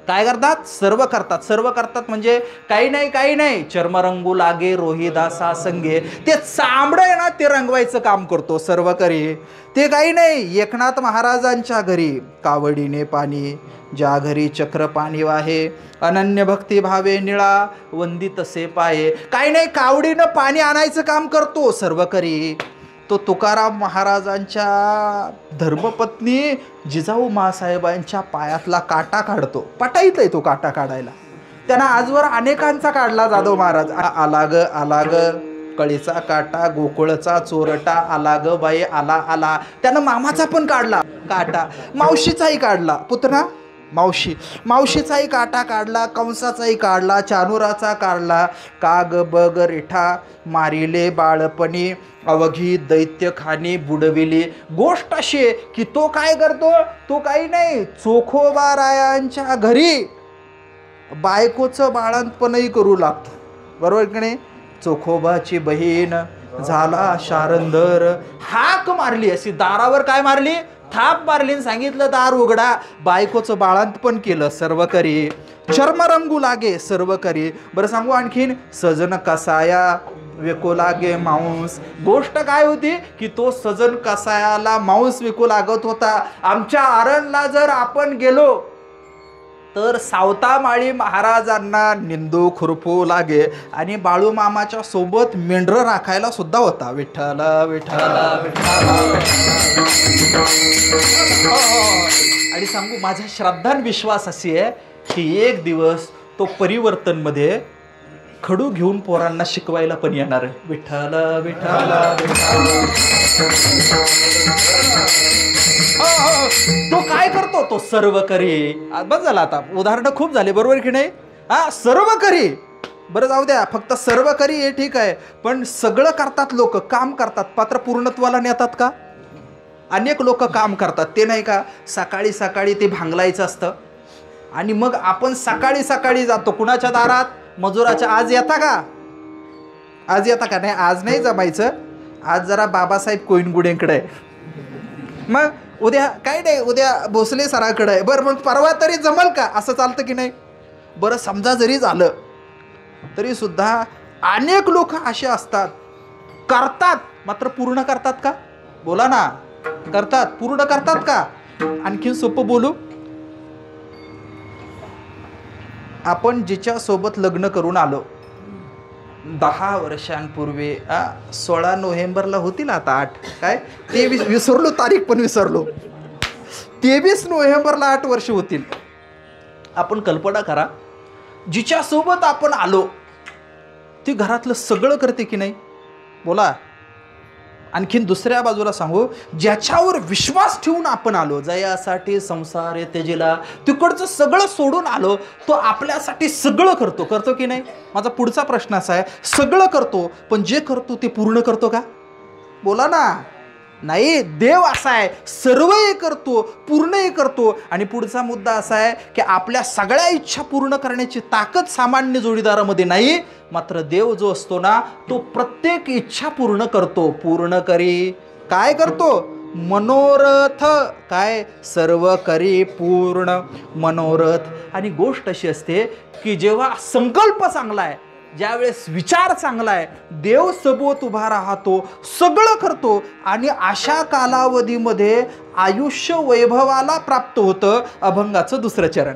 काय करतात? सर्व करतात. सर्व करतात म्हणजे काही नाही चर्मरंगू लागे रोहिदासा संगे. ते चांबडं आहे ना, ते रंगवायचं काम करतो सर्व करी. ते काही नाही. एकनाथ महाराजांच्या घरी कावडीने पाणी, ज्या घरी चक्र पाणी वाहे, अनन्य भक्ती भावे निळा वंदितसे पाये. काही नाही, कावडीनं पाणी आणायचं काम करतो सर्व करी. तो तुकाराम महाराजांच्या धर्मपत्नी जिजाऊ मासाहेबांच्या पायातला काटा काढतो. पटाईत आहे तो काटा काढायला. त्यांना आजवर अनेकांचा काढला जाधव महाराज. आला ग कळीचा काटा, गोकुळचा चोरटा, आला ग बाई आला आला. त्यानं मामाचा पण काढला काटा, मावशीचाही काढला, पुतना मावशीचाही काटा काढला, कंसाचाही काढला, चानुराचा काढला. काग बग रेठा मारिले बाळपणी, अवघी दैत्य खाणी बुडविली. गोष्ट अशी आहे की तो काय करतो, तो काही नाही, चोखोबारायांच्या घरी बायकोचं बाळंतपणही करू लागतो. बरोबर की नाही? चोखोबाची बहीण झाला शारंदर. हाक मारली अशी दारावर, काय मारली? थाप मारली, सांगितलं दार उघडा. बायकोचं बाळंतपण केलं सर्व करी. चर्मरंगू लागे सर्व करी. बरं सांगू आणखीन? सजन कसाया विकू लागे मांस. गोष्ट काय होती की तो सजन कसायाला मांस विकू लागत होता. आमच्या आरणला जर आपण गेलो तर सावतामाळी महाराजांना निंदू खुरपू लागे. आणि बाळू मामाच्या सोबत मेंढरं राखायला सुद्धा होता. विठ्ठल विठ्ठल विठ्ठल. आणि सांगू, माझा श्रद्धान विश्वास अशी आहे की एक दिवस तो परिवर्तनमध्ये खडू घेऊन पोरांना शिकवायला पण येणार आहे. विठ्ठल विठ्ठल विठ्ठल. तो काय करतो? तो सर्व करी. बस झाला, आता उदाहरणं खूप झाले, बरोबर की नाही? सर्व करी. बरं जाऊ द्या, फक्त सर्व करी हे ठीक आहे, पण सगळं करतात लोक, काम करतात, पात्र पूर्णत्वाला नेतात का? अनेक लोक काम करतात, ते नाही का सकाळी सकाळी ते भांगलायचं असतं आणि मग आपण सकाळी सकाळी जातो कुणाच्या दारात? मजुराच्या. आज येता का? आज येता का? नाही, आज नाही जमायचं, आज जरा बाबासाहेब कोईनगुडेंकडे आहे. मग उद्या काय नाही, उद्या भोसले सराकडे आहे. बरं, मग परवा तरी जमल का? असं चालतं की नाही? बरं, समजा जरी झालं तरी सुद्धा अनेक लोक असे असतात, करतात मात्र पूर्ण करतात का? बोला ना, करतात, पूर्ण करतात का? आणखीन सोपं बोलू, आपण जिच्या सोबत लग्न करून आलो 10 वर्षांपूर्वी, 16 नोव्हेंबरला होतील, आता 8 काय ते विसरलो, तारीख पण विसरलो, 23 नोव्हेंबरला 8 वर्ष होतील. आपण कल्पना करा, जिच्या सोबत आपण आलो ती घरातलं सगळं करते की नाही? बोला. आणखीन दुसऱ्या बाजूला सांगू, ज्याच्यावर विश्वास ठेवून आपण आलो, जयासाठी संसार त्यजिला, तिकडचं सगळं सोडून आलो, तो आपल्यासाठी सगळं करतो की नाही? माझा पुढचा प्रश्न असा आहे, सगळं करतो पण जे करतो ते पूर्ण करतो का? बोला ना. नाही, देव असा आहे, सर्वही करतो, पूर्णही करतो. आणि पुढचा मुद्दा असा आहे की आपल्या सगळ्या इच्छा पूर्ण करण्याची ताकद सामान्य जोडीदारामध्ये नाही, मात्र देव जो असतो ना, तो प्रत्येक इच्छा पूर्ण करतो. पूर्ण करी काय करतो? मनोरथ. काय? सर्व करी पूर्ण मनोरथ. आणि गोष्ट अशी असते की जेव्हा संकल्प चांगला आहे, ज्यावेळेस विचार चांगला आहे, देव सोबत उभा राहतो, सगळं करतो, आणि अशा कालावधीमध्ये आयुष्य वैभवाला प्राप्त होतं. अभंगाचं दुसरं चरण.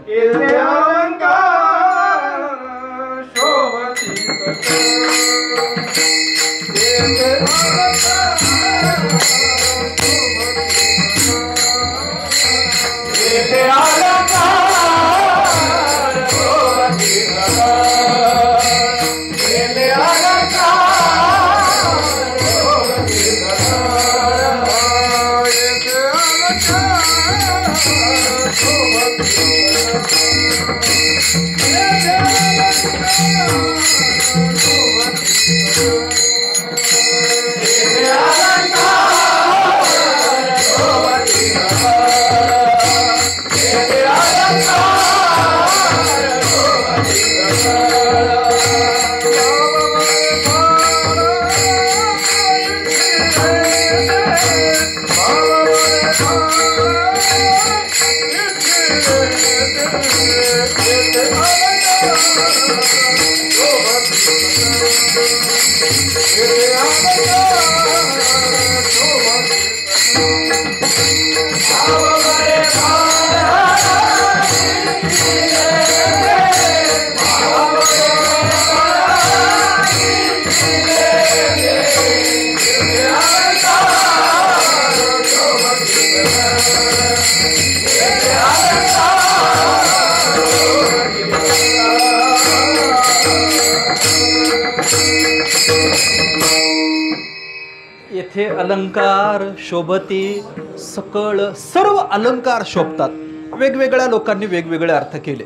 येथे अलंकार शोभती सकळ, सर्व अलंकार शोभतात. वेगवेगळ्या लोकांनी वेगवेगळे अर्थ केले.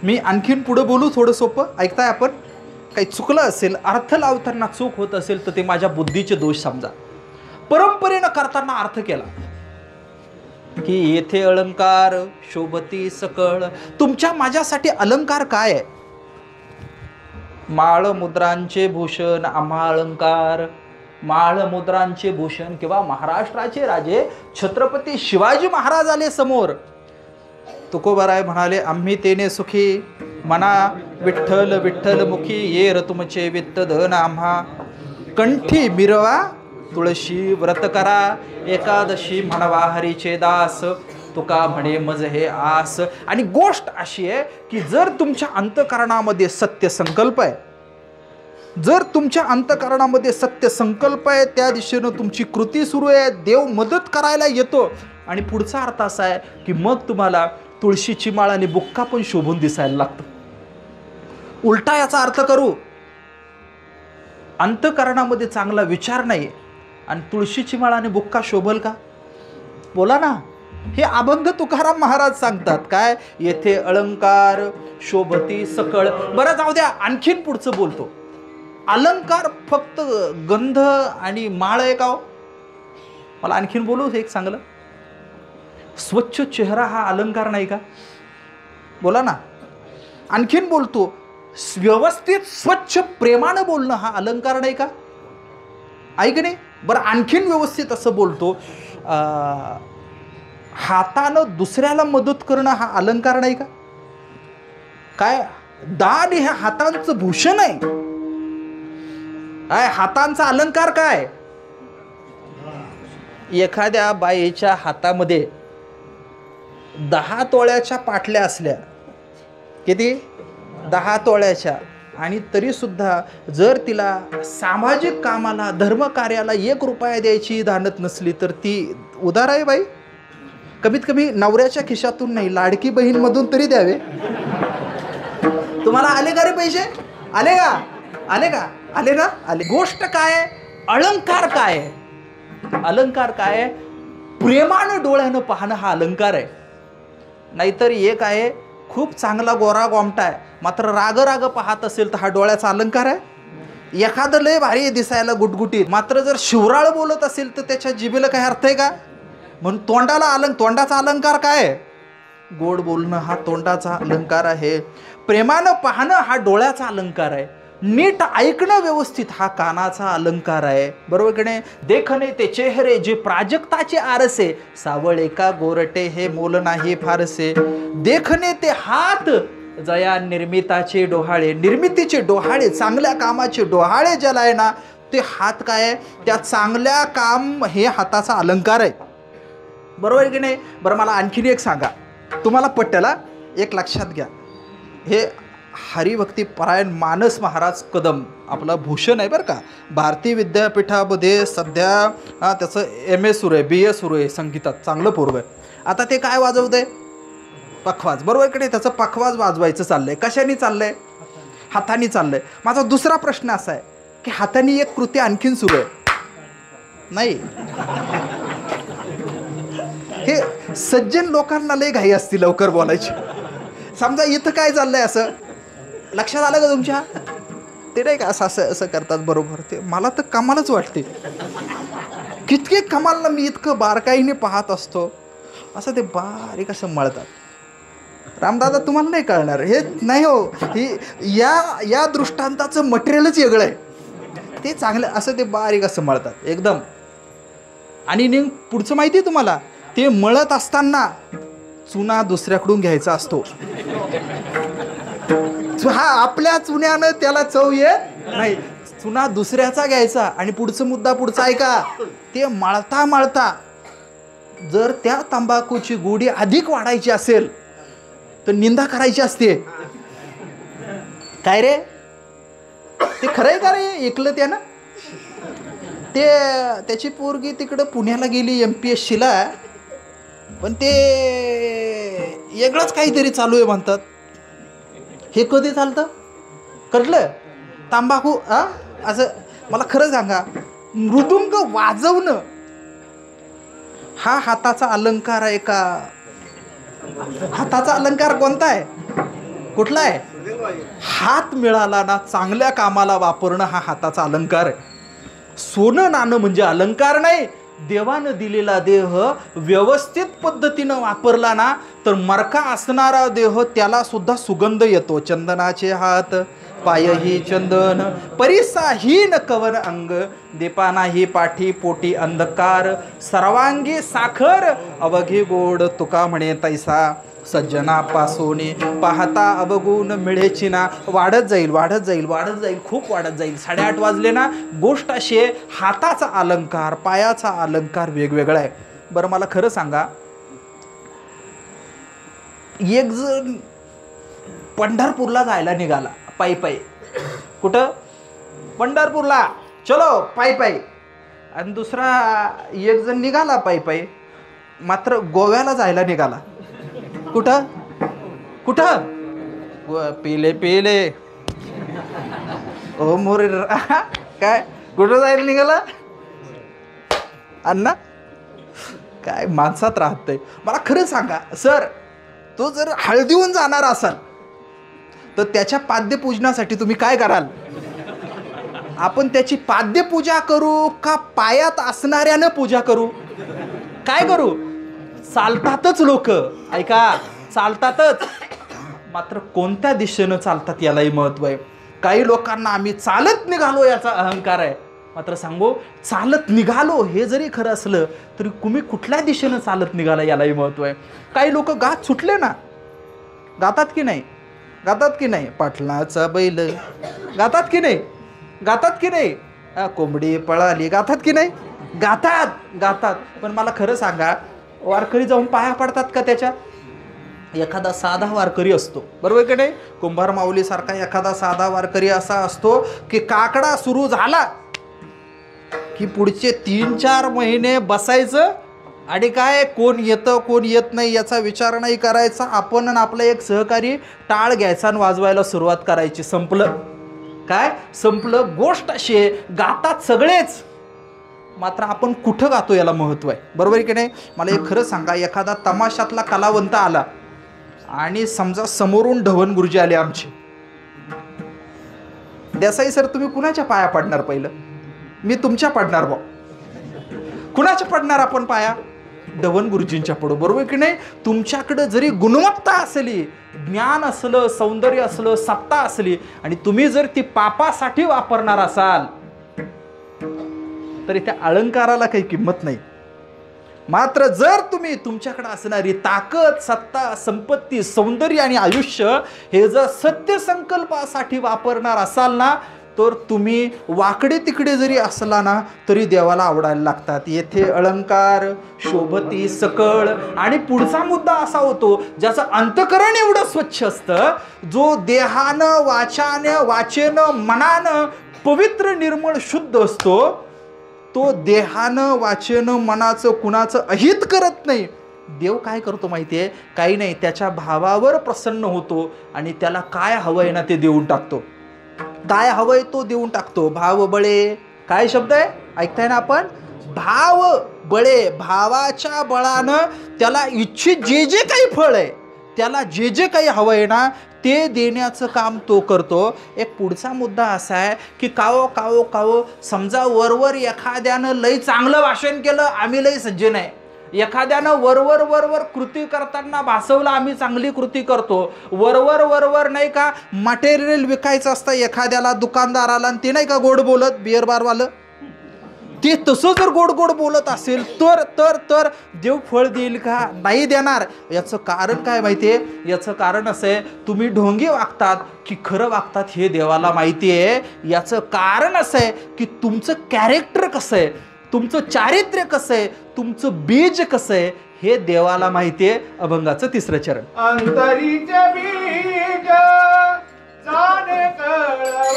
मी आणखीन पुढे बोलू, थोडं सोपं ऐकताय आपण? काही चुकलं असेल, अर्थ लावताना चूक होत असेल तर ते माझ्या बुद्धीचे दोष समजा. परंपरेनं करताना अर्थ केला की येथे अलंकार शोभती सकळ. तुमच्या माझ्यासाठी अलंकार काय आहे? माळ मुद्रांचे भूषण आम्हा अलंकार. माळ मुद्रांचे भूषण. किंवा महाराष्ट्राचे राजे छत्रपती शिवाजी महाराज आले समोर. तुकोबाराय म्हणाले, आम्ही तेने सुखी मना विठ्ठल विठ्ठल मुखी, ये तुमचे वित्त धन आम्हा. कंठी मिरवा तुळशी व्रत करा, एकादशी म्हणवा हरीचे दास, तुका म्हणे मज हे आस. आणि गोष्ट अशी आहे की जर तुमच्या अंतःकरणामध्ये सत्य संकल्प आहे, जर तुमच्या अंतःकरणामध्ये सत्य संकल्प आहे, त्या दिशेनं तुमची कृती सुरू आहे, देव मदत करायला येतो. आणि पुढचा अर्थ असा आहे की मग तुम्हाला तुळशीची माळ आणि बुक्का पण शोभून दिसायला लागतं. उलटा याचा अर्थ करू, अंतःकरणामध्ये चांगला विचार नाही आणि तुळशीची माळ आणि बुक्का शोभल का? बोला ना. हे अभंग तुकाराम महाराज सांगतात. काय? येथे अलंकार शोभती सकळ. बरं जाऊ द्या, आणखीन पुढचं बोलतो. अलंकार फक्त गंध आणि माळ आहे का हो? मला आणखीन बोलू एक चांगलं. स्वच्छ चेहरा हा अलंकार नाही का? बोला ना. आणखीन बोलतो, व्यवस्थित स्वच्छ प्रेमानं बोलणं हा अलंकार नाही का? ऐक नाही. बरं आणखीन व्यवस्थित असं बोलतो, हातानं दुसऱ्याला मदत करणं हा अलंकार नाही का? काय? दाढ हे हातांचं भूषण आहे. हातांचा अलंकार काय? एखाद्या बाईच्या हातामध्ये 10 तोळ्याच्या पाटल्या असल्या, किती? 10 तोळ्याच्या, आणि तरी सुद्धा जर तिला सामाजिक कामाला धर्मकार्याला 1 रुपया द्यायची धानत नसली तर ती उदार आहे बाई? कमीत कमी नवऱ्याच्या खिशातून नाही, लाडकी बहीणमधून तरी द्यावे. तुम्हाला आले का रे पैसे? आले का? आले का? आले ना? आले. गोष्ट काय? अलंकार काय? अलंकार काय आहे? प्रेमानं डोळ्यानं पाहणं हा अलंकार आहे. नाहीतर एक आहे खूप चांगला गोरा गोमटा आहे, मात्र राग राग पाहत असेल तर हा डोळ्याचा अलंकार आहे. एखादं लय भारी दिसायला गुटगुटीत, मात्र जर शिवराळ बोलत असेल तर त्याच्या जिभेला काय अर्थ आहे का? म्हणून तोंडाचा अलंकार काय आहे? गोड बोलणं हा तोंडाचा अलंकार आहे. प्रेमानं पाहणं हा डोळ्याचा अलंकार आहे. नीट ऐकणं व्यवस्थित हा कानाचा अलंकार आहे. बरोबर की नाही? देखणे ते चेहरे जे प्राजक्ताचे आरसे, सावळे का गोरटे हे मोल नाही फारसे. देखणे ते हात जया निर्मिताचे डोहाळे, निर्मितीचे डोहाळे, चांगल्या कामाचे डोहाळे ज्याला आहे ना, ते हात काय आहे? त्या चांगल्या काम हे हाताचा अलंकार आहे. बरोबर आहे की नाही? बरं मला आणखीन एक सांगा, तुम्हाला पट्ट्याला एक लक्षात घ्या. हे हरिभक्ती परायण मानस महाराज कदम आपला भूषण आहे बरं का. भारतीय विद्यापीठामध्ये सध्या त्याचं MA सुरू आहे, BA सुरू आहे संगीतात, चांगलं पोरग आहे. आता ते काय वाजवत आहे? पखवाज. बरोबर की नाही? त्याचं पखवाज वाजवायचं चाललंय. कशाने चाललंय? हाताने चाललंय. माझा दुसरा प्रश्न असा आहे की हाताने एक कृती आणखीन सुरू आहे नाही? हे सज्जन लोकांना लय घाई असते लवकर बोलायची. समजा इथं काय चाललंय असं लक्षात आलं का तुमच्या? ते नाही का असं असं करतात. बरोबर. ते मला तर कमालच वाटते. कितके कमालला मी इतकं बारकाईने पाहत असतो. असं ते बारीक असं मळतात. रामदादा तुम्हाला नाही कळणार हे. नाही हो, ही या दृष्टांताचं मटेरियलच वेगळं आहे. ते चांगलं असं ते बारीक असं मळतात एकदम. आणि पुढचं माहिती आहे तुम्हाला? ते मळत असताना चुना दुसऱ्याकडून घ्यायचा असतो. हा आपल्या चुन्यानं त्याला चव येत नाही. चुना दुसऱ्याचा घ्यायचा. आणि पुढचा ऐका, ते मळता मळता जर त्या तंबाखूची गोडी अधिक वाढायची असेल तर निंदा करायची असते. काय रे, ते खरंय का रे? ऐकलं त्यानं? ते त्याची पोरगी तिकडं पुण्याला गेली MPSCला, पण ते वेगळंच काहीतरी चालू आहे म्हणतात. हे कधी चालतं कळलं? तंबाखू असं मला खरं सांगा, मृदुंग वाजवणं हा हाताचा अलंकार आहे का? हाताचा अलंकार कोणता आहे? कुठला आहे? हात मिळाला ना चांगल्या कामाला वापरणं हा हाताचा अलंकार आहे. सोनं नाणं म्हणजे अलंकार नाही. देवानं दिलेला देह व्यवस्थित पद्धतीनं वापरला ना तर मरका असणारा देह त्याला सुद्धा सुगंध येतो. चंदनाचे हात पायही चंदन, परिसाहीन कवन अंग, दीपानाही पाठी पोटी अंधकार, सर्वांगी साखर अवघी गोड तुका म्हणे तैसा, सज्जना पासोनी पाहता अवगुण मिळेची ना. वाढत जाईल वाढत जाईल वाढत जाईल, खूप वाढत जाईल. 8:30 वाजले ना. गोष्ट अशी आहे, हाताचा अलंकार पायाचा अलंकार वेगवेगळा आहे. बरं मला खरं सांगा, एक जण पंढरपूरला जायला निघाला पायी पायी. कुठं? पंढरपूरला, चलो पायी पायी. आणि दुसरा एक जण निघाला पायी पायी, मात्र गोव्याला जायला निघाला. कुठं कुठं? पेले पेले ओ मोरे. काय कुठं जायला निघाला अण्णा? काय माणसात राहतंय. मला खरं सांगा सर, तो जर हळदीहून जाणार असाल तर त्याच्या पाद्यपूजनासाठी तुम्ही काय कराल? आपण त्याची पाद्यपूजा करू का पायात असणाऱ्यानं पूजा करू? काय करू? चालतातच लोक, ऐका, चालतातच. मात्र कोणत्या दिशेनं चालतात यालाही महत्व आहे. काही लोकांना आम्ही चालत निघालो याचा अहंकार आहे. मात्र सांगू, चालत निघालो हे जरी खरं असलं तरी तुम्ही कुठल्या दिशेनं चालत निघाला यालाही महत्व आहे. काही लोक गात सुटले ना, गातात की नाही? गातात की नाही? पाटलाचा बैल गातात की नाही? गातात की नाही? कोंबडी पळाली गातात की नाही? गातात गातात. पण मला खरं सांगा, वारकरी जाऊन पाया पडतात का त्याच्या? एखादा साधा वारकरी असतो, बरोबर की नाही? कुंभार माऊलीसारखा एखादा साधा वारकरी असा असतो की काकडा सुरू झाला की पुढचे 3-4 महिने बसायचं आणि काय कोण येतं कोण येत नाही याचा विचार नाही करायचा. आपण आणि आपला एक सहकारी टाळ घ्यायचा आणि वाजवायला सुरुवात करायची. संपलं. काय संपलं? गोष्ट अशी आहे, गातात सगळेच मात्र आपण कुठं गातो याला महत्त्व आहे, बरोबर आहे की नाही? मला एक खरं सांगा, एखादा तमाशातला कलावंत आला आणि समजा समोरून ढवण गुरुजी आले आमचे, देसाई सर तुम्ही कुणाच्या पाया पडणार? पहिलं मी तुमच्या पडणार बा. कुणाच्या पडणार आपण पाया? ढवण गुरुजींच्या पडू, बरोबर की नाही? तुमच्याकडे जरी गुणवत्ता असली, ज्ञान असलं, सौंदर्य असलं, सत्ता असली आणि तुम्ही जर ती पापासाठी वापरणार असाल तरी त्या अलंकाराला काही किंमत नाही. मात्र जर तुम्ही तुमच्याकडे असणारी ताकद, सत्ता, संपत्ती, सौंदर्य आणि आयुष्य हे जर सत्य संकल्पासाठी वापरणार असाल ना, तर तुम्ही वाकडे तिकडे जरी असला ना तरी देवाला आवडायला लागतात. येथे अलंकार शोभती सकळ. आणि पुढचा मुद्दा असा होतो, ज्याचं अंतकरण एवढं स्वच्छ असतं, जो देहानं, वाचेनं, मनानं पवित्र, निर्मळ, शुद्ध असतो, तो देहानं, वाचेनं, मनाचं कुणाचं अहित करत नाही. देव काय करतो माहितीये? काही नाही, त्याच्या भावावर प्रसन्न होतो आणि त्याला काय हवंय ना ते देऊन टाकतो. काय हवंय तो देऊन टाकतो. भाव बळे, काय शब्द आहे ऐकताय ना आपण? भाव बळे. भावाच्या बळानं त्याला इच्छित जे जे काही फळ आहे, त्याला जे जे काही हवंय ना ते देण्याचं काम तो करतो. एक पुढचा मुद्दा असा आहे की कावो समजा वरवर एखाद्यानं लई चांगलं भाषण केलं, आम्ही लई सज्जन आहे. एखाद्यानं वरवर कृती करताना भासवलं, आम्ही चांगली कृती करतो. वरवर नाही का मटेरियल विकायचं असतं एखाद्याला, दुकानदाराला, आणि ते नाही का गोड बोलत बिअर बारवालं, ते तसं जर गोड बोलत असेल तर देव फळ देईल का? नाही देणार. याचं कारण काय माहितीये? याचं कारण असं आहे, तुम्ही ढोंगी वागतात की खरं वागतात हे देवाला माहिती आहे. याचं कारण असं आहे की तुमचं कॅरेक्टर कसं आहे, तुमचं चारित्र्य कसं आहे, तुमचं बीज कसं आहे हे देवाला माहिती आहे. अभंगाचं 3रं चरण. अंतरीचे बीज जाणे कळवा,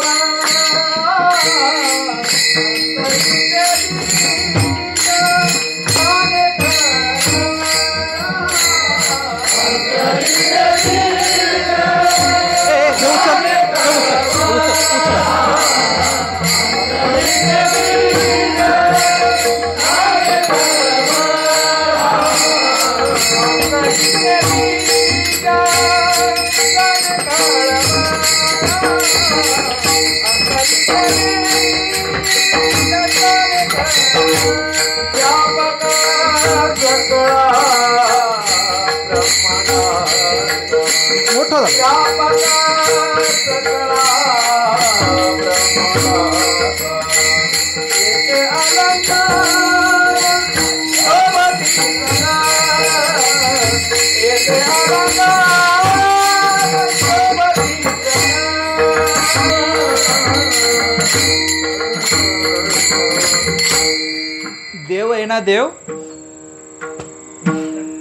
देव आहे ना, देव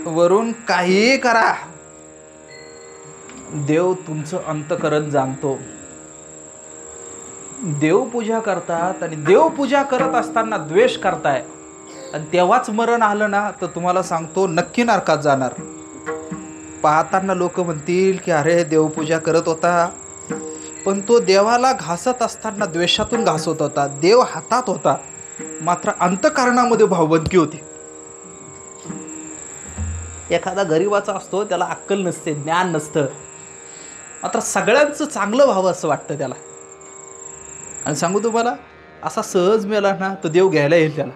वरून काही करा, देव तुमचं अंतकरण जाणतो. देवपूजा करतात आणि देवपूजा करत असताना द्वेष करताय आणि तेव्हाच मरण आलं ना तर तुम्हाला सांगतो नक्की नरकात जाणार. पाहताना लोक म्हणतील की अरे देवपूजा करत होता, पण तो देवाला घासत असताना द्वेषातून घासत होता. देव हातात होता, मात्र अंतकरणामध्ये भावबंदकी होती. एखादा गरीबाचा असतो, त्याला अक्कल नसते, ज्ञान नसतं, मात्र सगळ्यांचं चांगलं व्हावं असं वाटतं त्याला. आणि सांगू तुम्हाला, असा सहज मेला ना तर देव घ्यायला येईल त्याला.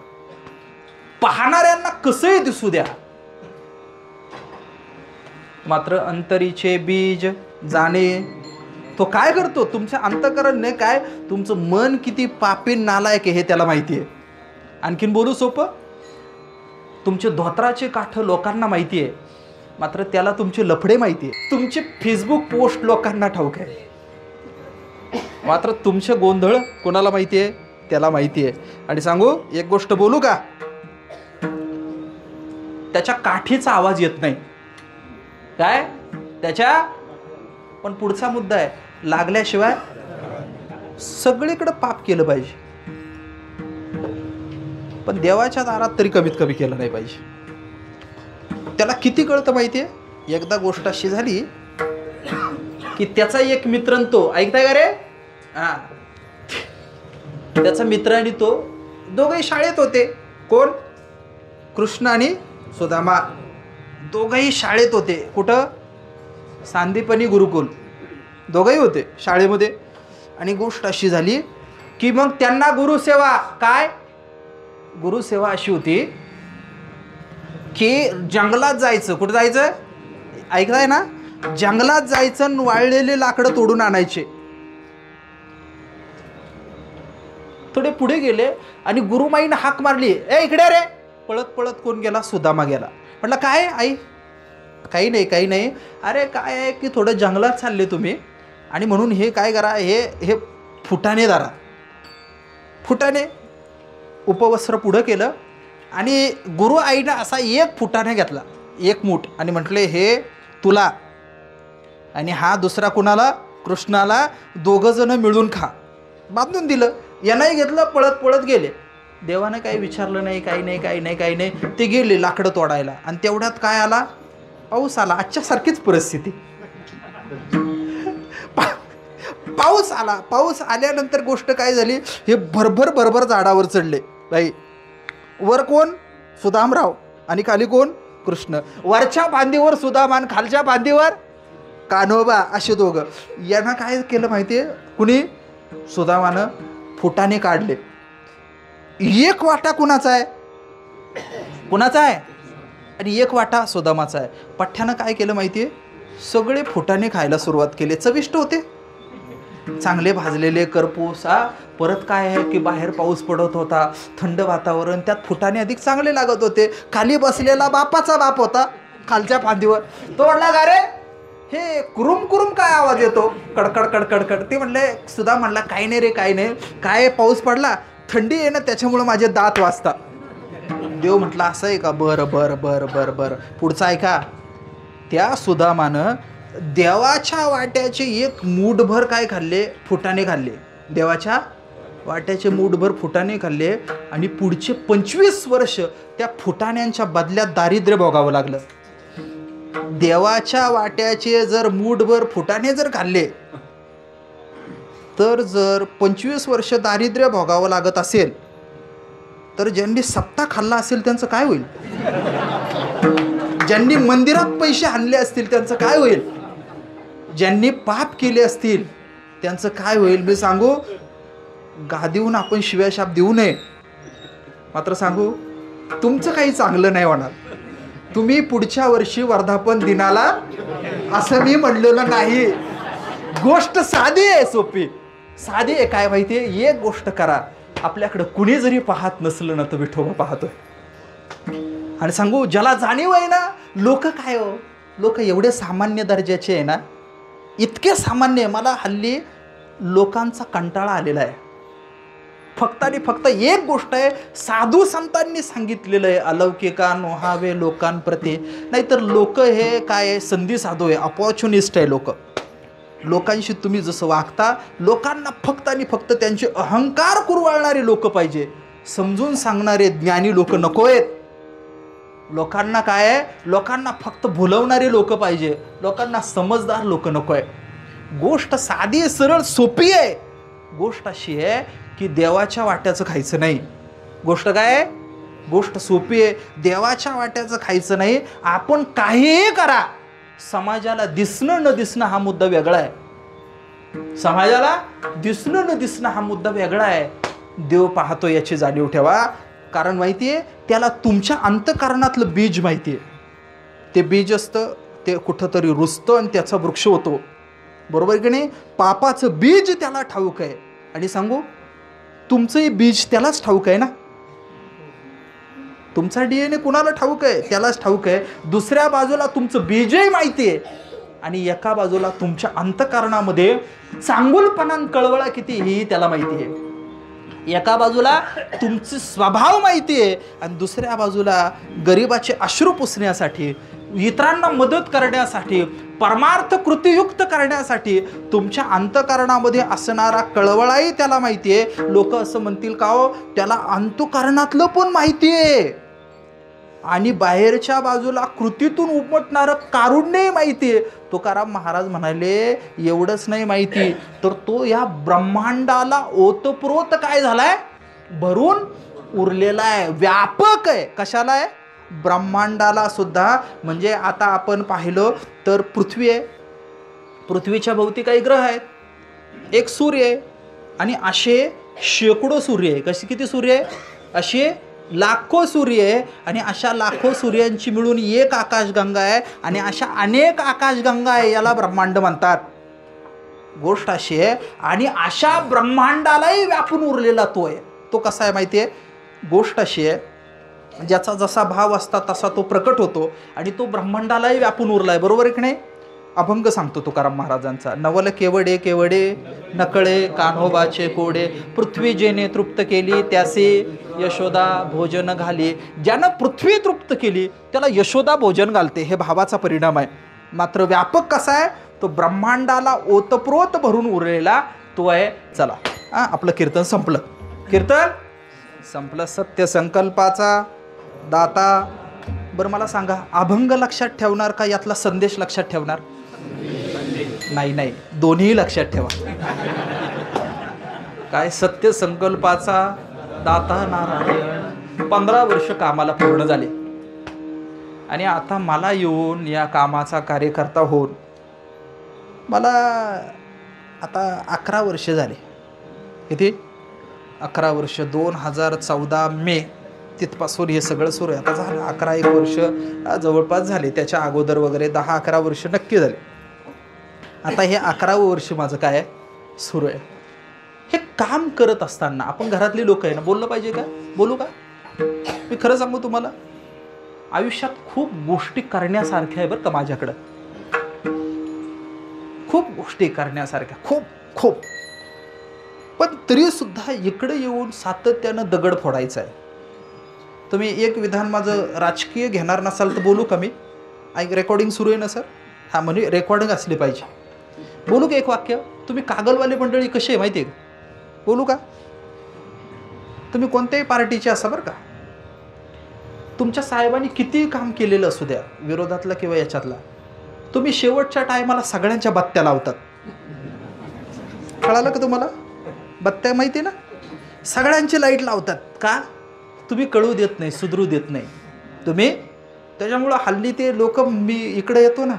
पाहणाऱ्यांना कसंही दिसू द्या, मात्र अंतरीचे बीज जाणे. तो काय करतो? तुमच्या अंतकरण नाही काय, तुमचं मन किती पापी नालायक आहे हे त्याला माहिती आहे. आणखीन बोलू सोपं, तुमचे धोत्राचे काठ लोकांना माहिती आहे, मात्र त्याला तुमचे लफडे माहिती आहे. तुमचे फेसबुक पोस्ट लोकांना ठाऊक आहे, मात्र तुमचे गोंधळ कोणाला माहिती आहे? त्याला माहिती आहे. आणि सांगू एक गोष्ट बोलू का? त्याच्या काठीचा आवाज येत नाही काय त्याच्या. पण पुढचा मुद्दा आहे, लागल्याशिवाय सगळीकडे पाप केलं पाहिजे, पण देवाच्या दारात तरी कमीत कमी केलं नाही पाहिजे. त्याला किती कळतं माहितीये? एकदा गोष्ट अशी झाली की त्याचा एक मित्र, तो ऐकताय का रे, हा, त्याचा मित्र आणि तो दोघंही शाळेत होते. कोण? कृष्ण आणि सुदामा. दोघंही शाळेत होते. कुठं? सांदीपनी गुरुकुल. दोघंही होते शाळेमध्ये. आणि गोष्ट अशी झाली की मग त्यांना गुरुसेवा. काय गुरुसेवा अशी होती की जंगलात जायचं. कुठं जायचं? ऐकताय ना? जंगलात जायचं आणि वाळलेले लाकडं तोडून आणायचे. थोडे पुढे गेले आणि गुरुमाईनं हाक मारली, ए इकडे रे. पळत पळत कोण गेला? सुदामा गेला. म्हटलं काय आई? काही नाही काही नाही. अरे काय आहे की थोडं जंगलात चालले तुम्ही आणि म्हणून हे काय करा, हे फुटाणे धरा. फुटाणे उपवस्त्र पुढं केलं आणि गुरु आईनं असा एक फुटाणे घेतला, एक मूठ, आणि म्हटले हे तुला आणि हा दुसरा कुणाला? कृष्णाला. दोघं जण मिळून खा. बांधून दिलं. यानंही घेतलं. पळत पळत गेले. देवानं काही विचारलं नाही, काही नाही काही नाही काही नाही. ते गेले लाकडं तोडायला आणि तेवढ्यात काय आला? पाऊस आला. आजच्यासारखीच परिस्थिती. पाऊस आला. पाऊस आल्यानंतर गोष्ट काय झाली? हे भरभर भरभर झाडावर चढले. बाई वर कोण? सुदामराव आणि खाली कोण? कृष्ण. वरच्या फांदीवर सुदामान, खालच्या फांदीवर कान्होबा. असे दोघं. यांना काय केलं माहिती आहे? कुणी? सुदामानं फुटाणे काढले. एक वाटा कुणाचा आहे? कुणाचा आहे? आणि एक वाटा सुदामाचा आहे. पठ्ठ्यानं काय केलं माहिती आहे? सगळे फुटाणे खायला सुरुवात केली. चविष्ट होते, चांगले भाजलेले करपूस. परत काय आहे की बाहेर पाऊस पडत होता, थंड वातावरण, त्यात फुटाणे अधिक चांगले लागत होते. खाली बसलेला बापाचा बाप होता खालच्या फांदीवर. तो म्हणला का रे हे कुरुम कुरुम काय आवाज येतो? कडकड कडकडकड. ते म्हणले, सुद्धा म्हणला काही नाही रे काही नाही. काय पाऊस पडला, थंडी आहे ना त्याच्यामुळं माझे दात वाजता. देव म्हटला असं आहे का? बरं बरं बरं बरं बरं. पुढचं ऐका. त्या सुदामानं देवाच्या वाट्याचे एक मूठभर काय खाल्ले? फुटाणे खाल्ले. देवाच्या वाट्याचे मूठभर फुटाणे खाल्ले आणि पुढचे 25 वर्ष त्या फुटाण्यांच्या बदल्यात दारिद्र्य भोगावं लागलं. देवाच्या वाट्याचे जर मूठभर फुटाणे जर खाल्ले तर जर 25 वर्ष दारिद्र्य भोगावं लागत असेल तर ज्यांनी सप्ता खाल्ला असेल त्यांचं काय होईल? ज्यांनी मंदिरात पैसे आणले असतील त्यांचं काय होईल? ज्यांनी पाप केले असतील त्यांचं काय होईल? मी सांगू, गादीहून आपण शिव्याशाप देऊ नये, मात्र सांगू तुमचं काही चांगलं नाही होणार. तुम्ही पुढच्या वर्षी वर्धापन दिनाला असं मी म्हणलेलं नाही. गोष्ट साधी आहे, सोपी साधी आहे. काय माहिती आहे? एक गोष्ट करा, आपल्याकडं कुणी जरी पाहत नसलं ना तर विठोबा पाहतोय. आणि सांगू, ज्याला जाणीव आहे ना, लोक काय हो, लोक एवढे सामान्य दर्जाचे आहे ना, इतके सामान्य. मला हल्ली लोकांचा कंटाळा आलेला आहे. फक्त आणि फक्त एक गोष्ट आहे, साधू संतांनी सांगितलेलं आहे, अलौकिका नोहावे लोकांप्रती. नाहीतर लोक हे काय संधी साधू आहे, अपॉर्च्युनिस्ट आहे. लोकांशी तुम्ही जसं वागता, लोकांना फक्त आणि फक्त त्यांचे अहंकार कुरवाळणारे लोक पाहिजे. समजून सांगणारे ज्ञानी लोक नको आहेत. लोकांना काय आहे, लोकांना फक्त भुलवणारे लोक पाहिजे. लोकांना समजदार लोक नको आहे. गोष्ट साधी सरळ सोपी आहे. गोष्ट अशी आहे की देवाच्या वाट्याचं खायचं नाही. गोष्ट काय आहे? गोष्ट सोपी आहे. देवाच्या वाट्याचं खायचं नाही. आपण काहीही करा, समाजाला दिसणं न दिसणं हा मुद्दा वेगळा आहे. समाजाला दिसणं न दिसणं हा मुद्दा वेगळा आहे. देव पाहतो याची जाणीव ठेवा. कारण माहितीये, त्याला तुमच्या अंतःकरणातलं बीज माहितीये. ते बीज असतं, ते कुठंतरी रुजतं आणि त्याचा वृक्ष होतो. बरोबर की नाही? पापाचं बीज त्याला ठाऊक आहे. आणि सांगू, तुमचंही बीज त्यालाच ठाऊक आहे ना. तुमचा DNA कुणाला ठाऊक आहे? त्यालाच ठाऊक आहे. दुसऱ्या बाजूला तुमचं बीजही माहिती आहे आणि एका बाजूला तुमच्या अंतःकरणामध्ये चांगुलपणान कळवळा किती ही त्याला माहिती आहे. एका बाजूला तुमचे स्वभाव माहिती आहे आणि दुसऱ्या बाजूला गरिबाचे अश्रू पुसण्यासाठी, इतरांना मदत करण्यासाठी, परमार्थ कृतीयुक्त करण्यासाठी तुमच्या अंतःकरणामध्ये असणारा कळवळाही त्याला माहिती आहे. लोक असं म्हणतील का हो, त्याला अंतःकरणातलं पण माहिती आहे आणि बाहेरच्या बाजूला कृतीतून उमटणारं कारुण्यही माहिती आहे. तुकाराम महाराज म्हणाले, एवढंच नाही माहिती तर तो या ब्रह्मांडाला ओतप्रोत काय झालाय? भरून उरलेला आहे, व्यापक आहे. कशाला आहे? ब्रह्मांडाला सुद्धा. म्हणजे आता आपण पाहिलं तर पृथ्वी आहे, पृथ्वीच्या भोवती काही ग्रह आहेत, एक सूर्य आहे आणि असे शेकडो सूर्य आहे. कशी किती सूर्य आहे? असे लाखो सूर्य आहे आणि अशा लाखो सूर्यांची मिळून एक आकाशगंगा आहे आणि अशा अनेक आकाशगंगा आहे, याला ब्रह्मांड म्हणतात. गोष्ट अशी आहे. आणि अशा ब्रह्मांडालाही व्यापून उरलेला तो आहे. तो कसा आहे माहिती आहे? गोष्ट अशी आहे, ज्याचा जसा भाव असता तसा तो प्रकट होतो आणि तो ब्रह्मांडालाही व्यापून उरला आहे. बरोबर आहे की नाही? अभंग सांगतो तुकाराम महाराजांचा. नवल केवडे केवडे नकळे कान्होबाचे कोडे, पृथ्वी जेने तृप्त केली त्यासे यशोदा भोजन घाली. ज्यानं पृथ्वी तृप्त केली त्याला यशोदा भोजन घालते. हे भावाचा परिणाम आहे. मात्र व्यापक कसा आहे? तो ब्रह्मांडाला ओतप्रोत भरून उरलेला तो आहे. चला आपलं कीर्तन संपलं. कीर्तन संपलं. सत्य संकल्पाचा दाता. बरं मला सांगा, अभंग लक्षात ठेवणार का यातला संदेश लक्षात ठेवणार? नाही, दोन्ही लक्षात ठेवा. काय? सत्य संकल्पाचा दाता नारायण. 15 वर्ष कामाला पूर्ण झाले आणि आता मला येऊन या कामाचा कार्यकर्ता होऊन मला आता 11 वर्ष झाले. किती? 11 वर्ष. 2014 मे तिथपासून हे सगळं सुरू आहे. आता झालं 11-1 वर्ष जवळपास झाले. त्याच्या अगोदर वगैरे 10-11 वर्ष नक्की झाले. आता हे 11वं वर्ष माझं काय आहे? सुरू आहे. हे काम करत असताना आपण घरातली लोक आहे ना, बोललं पाहिजे का? बोलू का? मी खरं सांगू तुम्हाला, आयुष्यात खूप गोष्टी करण्यासारख्या आहे बरं का माझ्याकडं. खूप गोष्टी करण्यासारख्या, खूप. पण तरी सुद्धा इकडे येऊन सातत्यानं दगड फोडायचा आहे. तुम्ही एक विधान माझं राजकीय घेणार नसाल तर बोलू का? मी रेकॉर्डिंग सुरू आहे ना सर? हां, म्हणजे रेकॉर्डिंग असली पाहिजे. बोलू का एक वाक्य? तुम्ही कागलवाले मंडळी कशी आहे माहिती आहे का? बोलू का? तुम्ही कोणत्याही पार्टीचे असा बरं का, तुमच्या साहेबांनी किती काम केलेलं असू द्या, विरोधातला किंवा याच्यातला, तुम्ही शेवटच्या टायमाला सगळ्यांच्या बत्त्या लावतात. कळालं का तुम्हाला? बत्त्या माहिती आहे ना? सगळ्यांची लाईट लावतात. का? तुम्ही कळू देत नाही, सुधरू देत नाही तुम्ही. त्याच्यामुळं हल्ली ते लोक, मी इकडे येतो ना,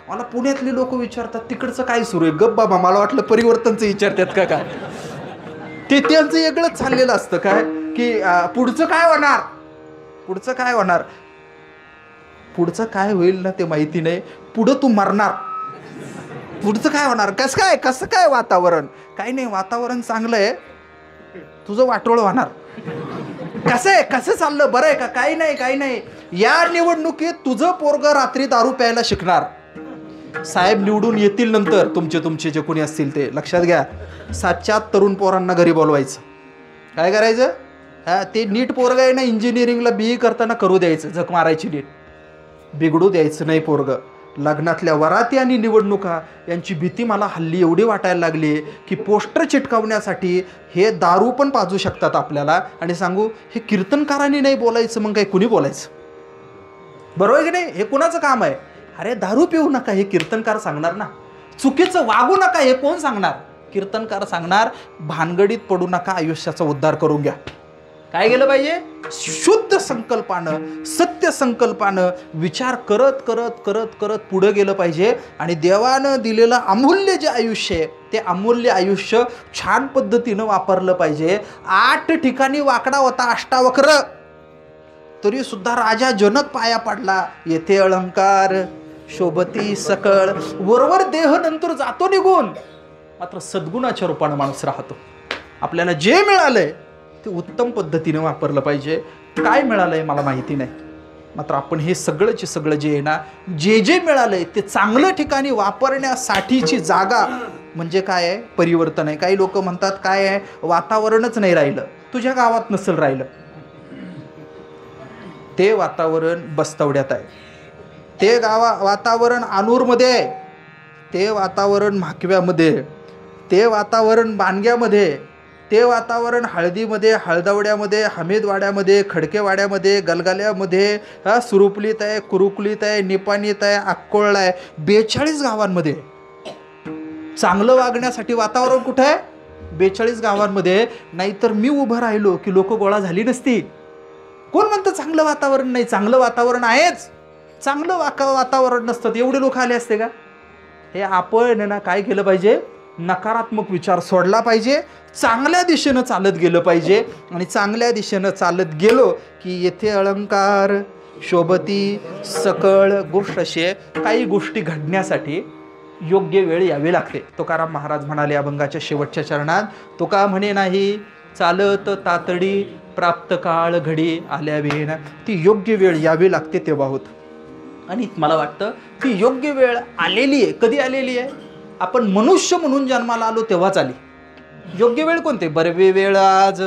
मला पुण्यातली लोक विचारतात तिकडचं काय सुरू आहे. गप बाबा, मला वाटलं परिवर्तनचं विचारतात का काय. ते त्यांचं वेगळंच चाललेलं असतं. काय की पुढचं काय होणार, पुढचं काय होणार, पुढचं काय होईल ना ते माहिती नाही. पुढं तू मरणार. पुढचं काय होणार, कसं काय वातावरण, काही नाही, वातावरण चांगलं आहे, तुझं वाटोळं होणार. कसं चाललं, बरं आहे का? काही नाही. या निवडणुकीत तुझं पोरगं रात्री दारू प्यायला शिकणार. साहेब निवडून येतील नंतर, तुमचे जे कोणी असतील ते लक्षात घ्या. 7च्या तरुण पोरांना घरी बोलवायचं. काय करायचं? ते नीट पोरगं आहे ना, इंजिनिअरिंगला BE करताना करू द्यायचं, झक मारायची नीट, बिघडू द्यायचं नाही पोरगं. लग्नातल्या वराती आणि निवडणुका यांची भीती मला हल्ली एवढी वाटायला लागली की पोस्टर चिटकावण्यासाठी हे दारू पण पाजू शकतात आपल्याला. आणि सांगू, हे कीर्तनकारांनी नाही बोलायचं, मग काय कुणी बोलायचं? बरोबर की नाही? हे कुणाचं काम आहे? अरे दारू पिऊ नका हे कीर्तनकार सांगणार ना. चुकीचं वागू नका हे कोण सांगणार? कीर्तनकार सांगणार. भानगडीत पडू नका, आयुष्याचा उद्धार करून घ्या. काय केलं पाहिजे? शुद्ध संकल्पानं, सत्य संकल्पानं विचार करत करत करत करत पुढे गेलं पाहिजे. आणि देवानं दिलेलं अमूल्य जे आयुष्य आहे ते अमूल्य आयुष्य छान पद्धतीनं वापरलं पाहिजे. 8 ठिकाणी वाकडा होता अष्टावक्र, तरी सुद्धा राजा जनक पाया पडला. येथे अलंकार शोभती सकळ, वरवर देह नंतर जातो निघून, मात्र सद्गुणाच्या रूपानं माणूस राहतो. आपल्याला जे मिळालंय ते उत्तम पद्धतीने वापरलं पाहिजे. काय मिळालंय मला माहिती नाही, मात्र आपण हे सगळंचे सगळं जे आहे ना, जे मिळालंय ते चांगल्या ठिकाणी वापरण्यासाठीची जागा म्हणजे काय आहे? परिवर्तन आहे. काही लोक म्हणतात काय आहे, वातावरणच नाही राहिलं. तुझ्या गावात नसेल राहिलं, ते वातावरण बस्तवड्यात आहे, ते वातावरण आनूरमध्ये आहे, ते वातावरण म्हाकव्यामध्ये, ते वातावरण बाणग्यामध्ये, ते वातावरण हळदीमध्ये, हळदवड्यामध्ये, हमीदवाड्यामध्ये, खडकेवाड्यामध्ये, गलगाल्यामध्ये, सुरुपलीत आहे, कुरुकलीत आहे, निपाणीत आहे, अक्कोळला आहे, 42 गावांमध्ये. चांगलं वागण्यासाठी वातावरण कुठं आहे? 42 गावांमध्ये, नाहीतर मी उभं राहिलो की लोक गोळा झाली नसती. कोण म्हणतं चांगलं वातावरण नाही? चांगलं वातावरण आहेच. चांगलं वातावरण नसतं एवढे लोक आले असते का? हे आपण ना काय केलं पाहिजे, नकारात्मक विचार सोडला पाहिजे, चांगल्या दिशेनं चालत गेलं पाहिजे. आणि चांगल्या दिशेनं चालत गेलो की येथे अलंकार शोभती सकळ गोष्ट असे काही गोष्टी घडण्यासाठी योग्य वेळ यावी लागते. तुकाराम महाराज म्हणाले अभंगाच्या शेवटच्या चरणात, तुका म्हणे नाही चालत तातडी प्राप्त काळ घडी आल्या वेळ. ती योग्य वेळ यावी लागते तेव्हा होत. आणि मला वाटतं ती योग्य वेळ आलेली आहे. कधी आलेली आहे? आपण मनुष्य म्हणून जन्माला आलो तेव्हाच आली. योग्य वेळ कोणते? बरवे वेळ आज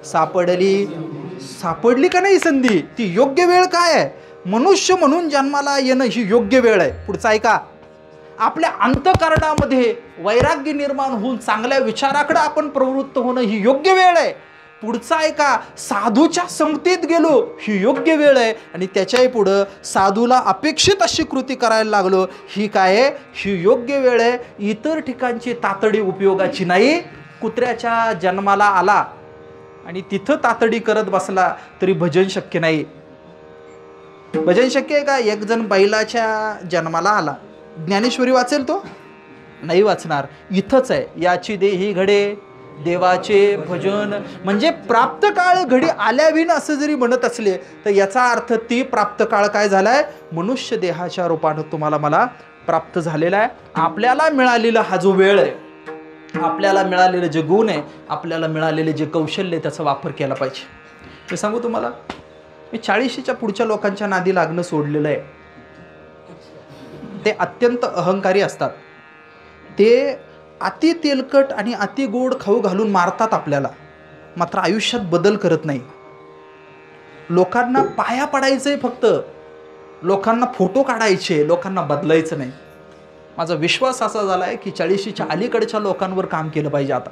सापडली का नाही संधी? ती योग्य वेळ काय आहे? मनुष्य म्हणून जन्माला येणं ही योग्य वेळ आहे. पुढचा ऐका, आपल्या अंतःकरणामध्ये वैराग्य निर्माण होऊन चांगल्या विचाराकडे आपण प्रवृत्त होणं ही योग्य वेळ आहे. पुढचा ऐका, साधूच्या संगतीत गेलो ही योग्य वेळ आहे. आणि त्याच्याही पुढं साधूला अपेक्षित अशी कृती करायला लागलो ही काय आहे? ही योग्य वेळ आहे. इतर ठिकाणची तातडी उपयोगाची नाही. कुत्र्याच्या जन्माला आला आणि तिथं तातडी करत बसला तरी भजन शक्य नाही. भजन शक्य आहे का? एक जण बैलाच्या जन्माला आला, ज्ञानेश्वरी वाचेल तो? नाही वाचणार. इथंच आहे, याची देही घडे देवाचे भजन. म्हणजे प्राप्त काळ घडी आल्याविन असं जरी म्हणत असले तर याचा अर्थ ती प्राप्त काळ काय झालाय? मनुष्य देहाच्या रूपानं तुम्हाला मला प्राप्त झालेला आहे. आपल्याला मिळालेला हा जो वेळ आहे, आपल्याला मिळालेले जे गुण आहे, आपल्याला मिळालेले जे कौशल्य, त्याचा वापर केला पाहिजे. मी सांगू तुम्हाला, मी 40च्या पुढच्या लोकांच्या नादी लागणं सोडलेलं आहे. ते अत्यंत अहंकारी असतात. ते अति तेलकट आणि अति गोड खाऊ घालून मारतात आपल्याला, मात्र आयुष्यात बदल करत नाही. लोकांना पाया पडायचंय फक्त, लोकांना फोटो काढायचे, लोकांना बदलायचं नाही. माझा विश्वास असा झाला आहे की 40च्या अलीकडच्या लोकांवर काम केलं पाहिजे. आता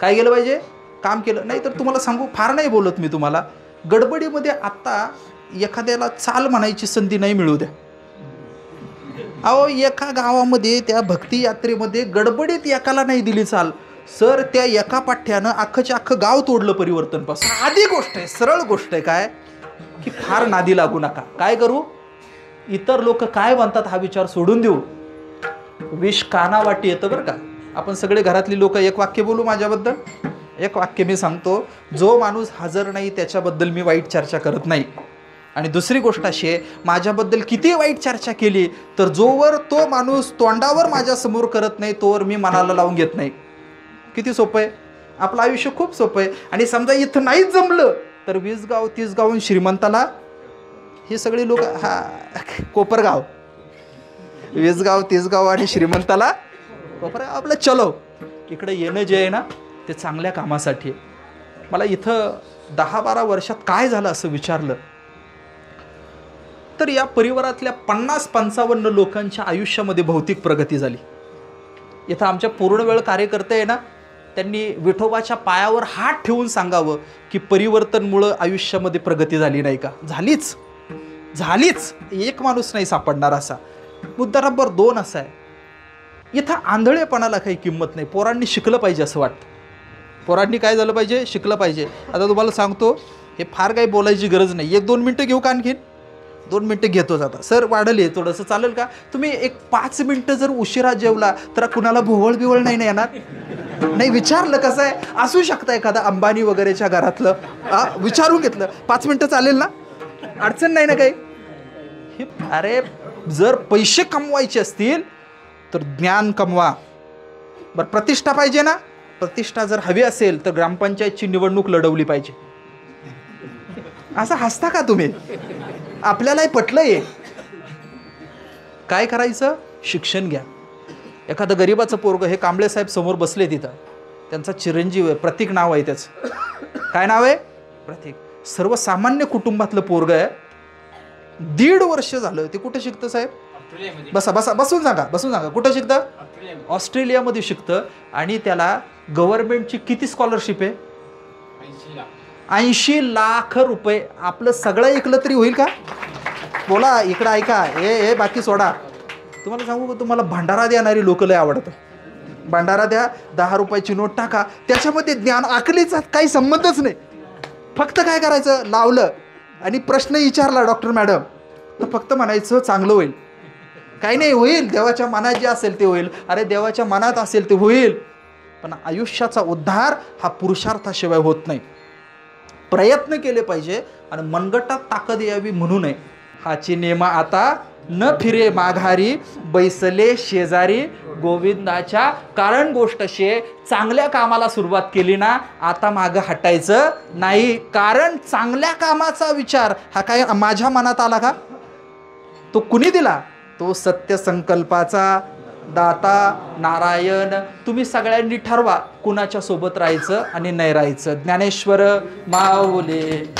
काय केलं पाहिजे? काम केलं नाही तर तुम्हाला सांगू, फार नाही बोलत मी तुम्हाला, गडबडीमध्ये आत्ता एखाद्याला चाल म्हणायची संधी नाही मिळू द्या. अहो, एका गावामध्ये त्या भक्ती यात्रेमध्ये गडबडीत एकाला नाही दिली चाल, सर त्या एका पाठ्यानं अख्खच्या अख्खं गाव तोडलं परिवर्तन पासून. साधी गोष्ट आहे, सरळ गोष्ट आहे. काय की फार नादी लागू नका. काय करू? इतर लोक काय म्हणतात हा विचार सोडून देऊ. विष कानावाटी येतं बरं का. आपण सगळे घरातली लोक एक वाक्य बोलू माझ्याबद्दल. एक वाक्य मी सांगतो, जो माणूस हजर नाही त्याच्याबद्दल मी वाईट चर्चा करत नाही. आणि दुसरी गोष्ट अशी आहे, माझ्याबद्दल किती वाईट चर्चा केली तर जोवर तो माणूस तोंडावर माझ्यासमोर करत नाही तोवर मी मनाला लावून घेत नाही. किती सोपं आहे आपलं आयुष्य, खूप सोपं आहे. आणि समजा इथं नाहीच जमलं तर 20 गाव 30 गावून श्रीमंताला, हे सगळे लोक, हा कोपरगाव, 20 गाव 30 गाव आणि श्रीमंताला कोपरगाव, आपलं चलो. इकडे येणं जे आहे ना ते चांगल्या कामासाठी आहे. मला इथं 10-12 वर्षात काय झालं असं विचारलं तर या परिवारातल्या 50-55 लोकांच्या आयुष्यामध्ये भौतिक प्रगती झाली. इथं आमच्या पूर्ण वेळ कार्यकर्ते आहे ना, त्यांनी विठोबाच्या पायावर हात ठेवून सांगावं की परिवर्तनमुळं आयुष्यामध्ये प्रगती झाली नाही का? झालीच. एक माणूस नाही सापडणार असा. मुद्दा नंबर 2 असा आहे, इथं आंधळेपणाला काही किंमत नाही. पोरांनी शिकलं पाहिजे असं वाटतं. पोरांनी काय झालं पाहिजे? शिकलं पाहिजे. आता तुम्हाला सांगतो, हे फार काही बोलायची गरज नाही. 1-2 मिनटं घेऊ का? आणखीन 2 मिनटं घेतोच. आता सर वाढले थोडंसं, चालेल का? तुम्ही 5 मिनटं जर उशिरा जेवला तर कुणाला भोवळ बिवळ नाही ना येणार? नाही, विचारलं कसं आहे, असू शकतं एखादा अंबानी वगैरेच्या घरातलं, विचारून घेतलं 5 मिनटं चालेल ना? अडचण नाही ना काही? अरे जर पैसे कमवायचे असतील तर ज्ञान कमवा. बरं, प्रतिष्ठा पाहिजे ना? प्रतिष्ठा जर हवी असेल तर ग्रामपंचायतची निवडणूक लढवली पाहिजे. असं हसता का तुम्ही? आपल्यालाही पटलंय. काय करायचं? शिक्षण घ्या. एखादं गरीबाचं पोरगं, हे कांबळे साहेब समोर बसले तिथं, त्यांचा चिरंजीव आहे, प्रतीक नाव आहे त्याचं. काय नाव आहे? प्रतीक. सर्वसामान्य कुटुंबातलं पोरगं आहे. 1.5 वर्ष झालं. ते कुठे शिकतं साहेब? बसून सांगा कुठं शिकतं? ऑस्ट्रेलियामध्ये शिकतं. आणि त्याला गव्हर्नमेंटची किती स्कॉलरशिप आहे? 80 लाख रुपये. आपलं सगळं ऐकलं तरी होईल का? बोला, इकडं ऐका. हे बाकी सोडा. तुम्हाला सांगू का, तुम्हाला भंडारा देणारी लोक लय आवडतं. भंडारा द्या, 10 रुपयाची नोट टाका, त्याच्यामध्ये ज्ञान अकलेचा काही संबंधच नाही. फक्त काय करायचं, लावलं आणि प्रश्न विचारला डॉक्टर मॅडम, तर फक्त म्हणायचं चांगलं होईल. काही नाही, होईल, देवाच्या मनात जे असेल ते होईल. अरे देवाच्या मनात असेल ते होईल, पण आयुष्याचा उद्धार हा पुरुषार्थाशिवाय होत नाही. प्रयत्न केले पाहिजे आणि मनगटात ताकद यावी म्हणू नये. हाची नेमा आता न फिरे माघारी, बैसले शेजारी गोविंदाच्या. कारण गोष्ट शे, चांगल्या कामाला सुरुवात केली ना, आता मागं हटायचं नाही. कारण चांगल्या कामाचा विचार हा काय माझ्या मनात आला का? तो कुणी दिला? तो सत्य संकल्पाचा दाता नारायण. तुम्ही सगळ्यांनी ठरवा कुणाच्या सोबत राहायचं आणि नाही राहायचं. ज्ञानेश्वर माऊली.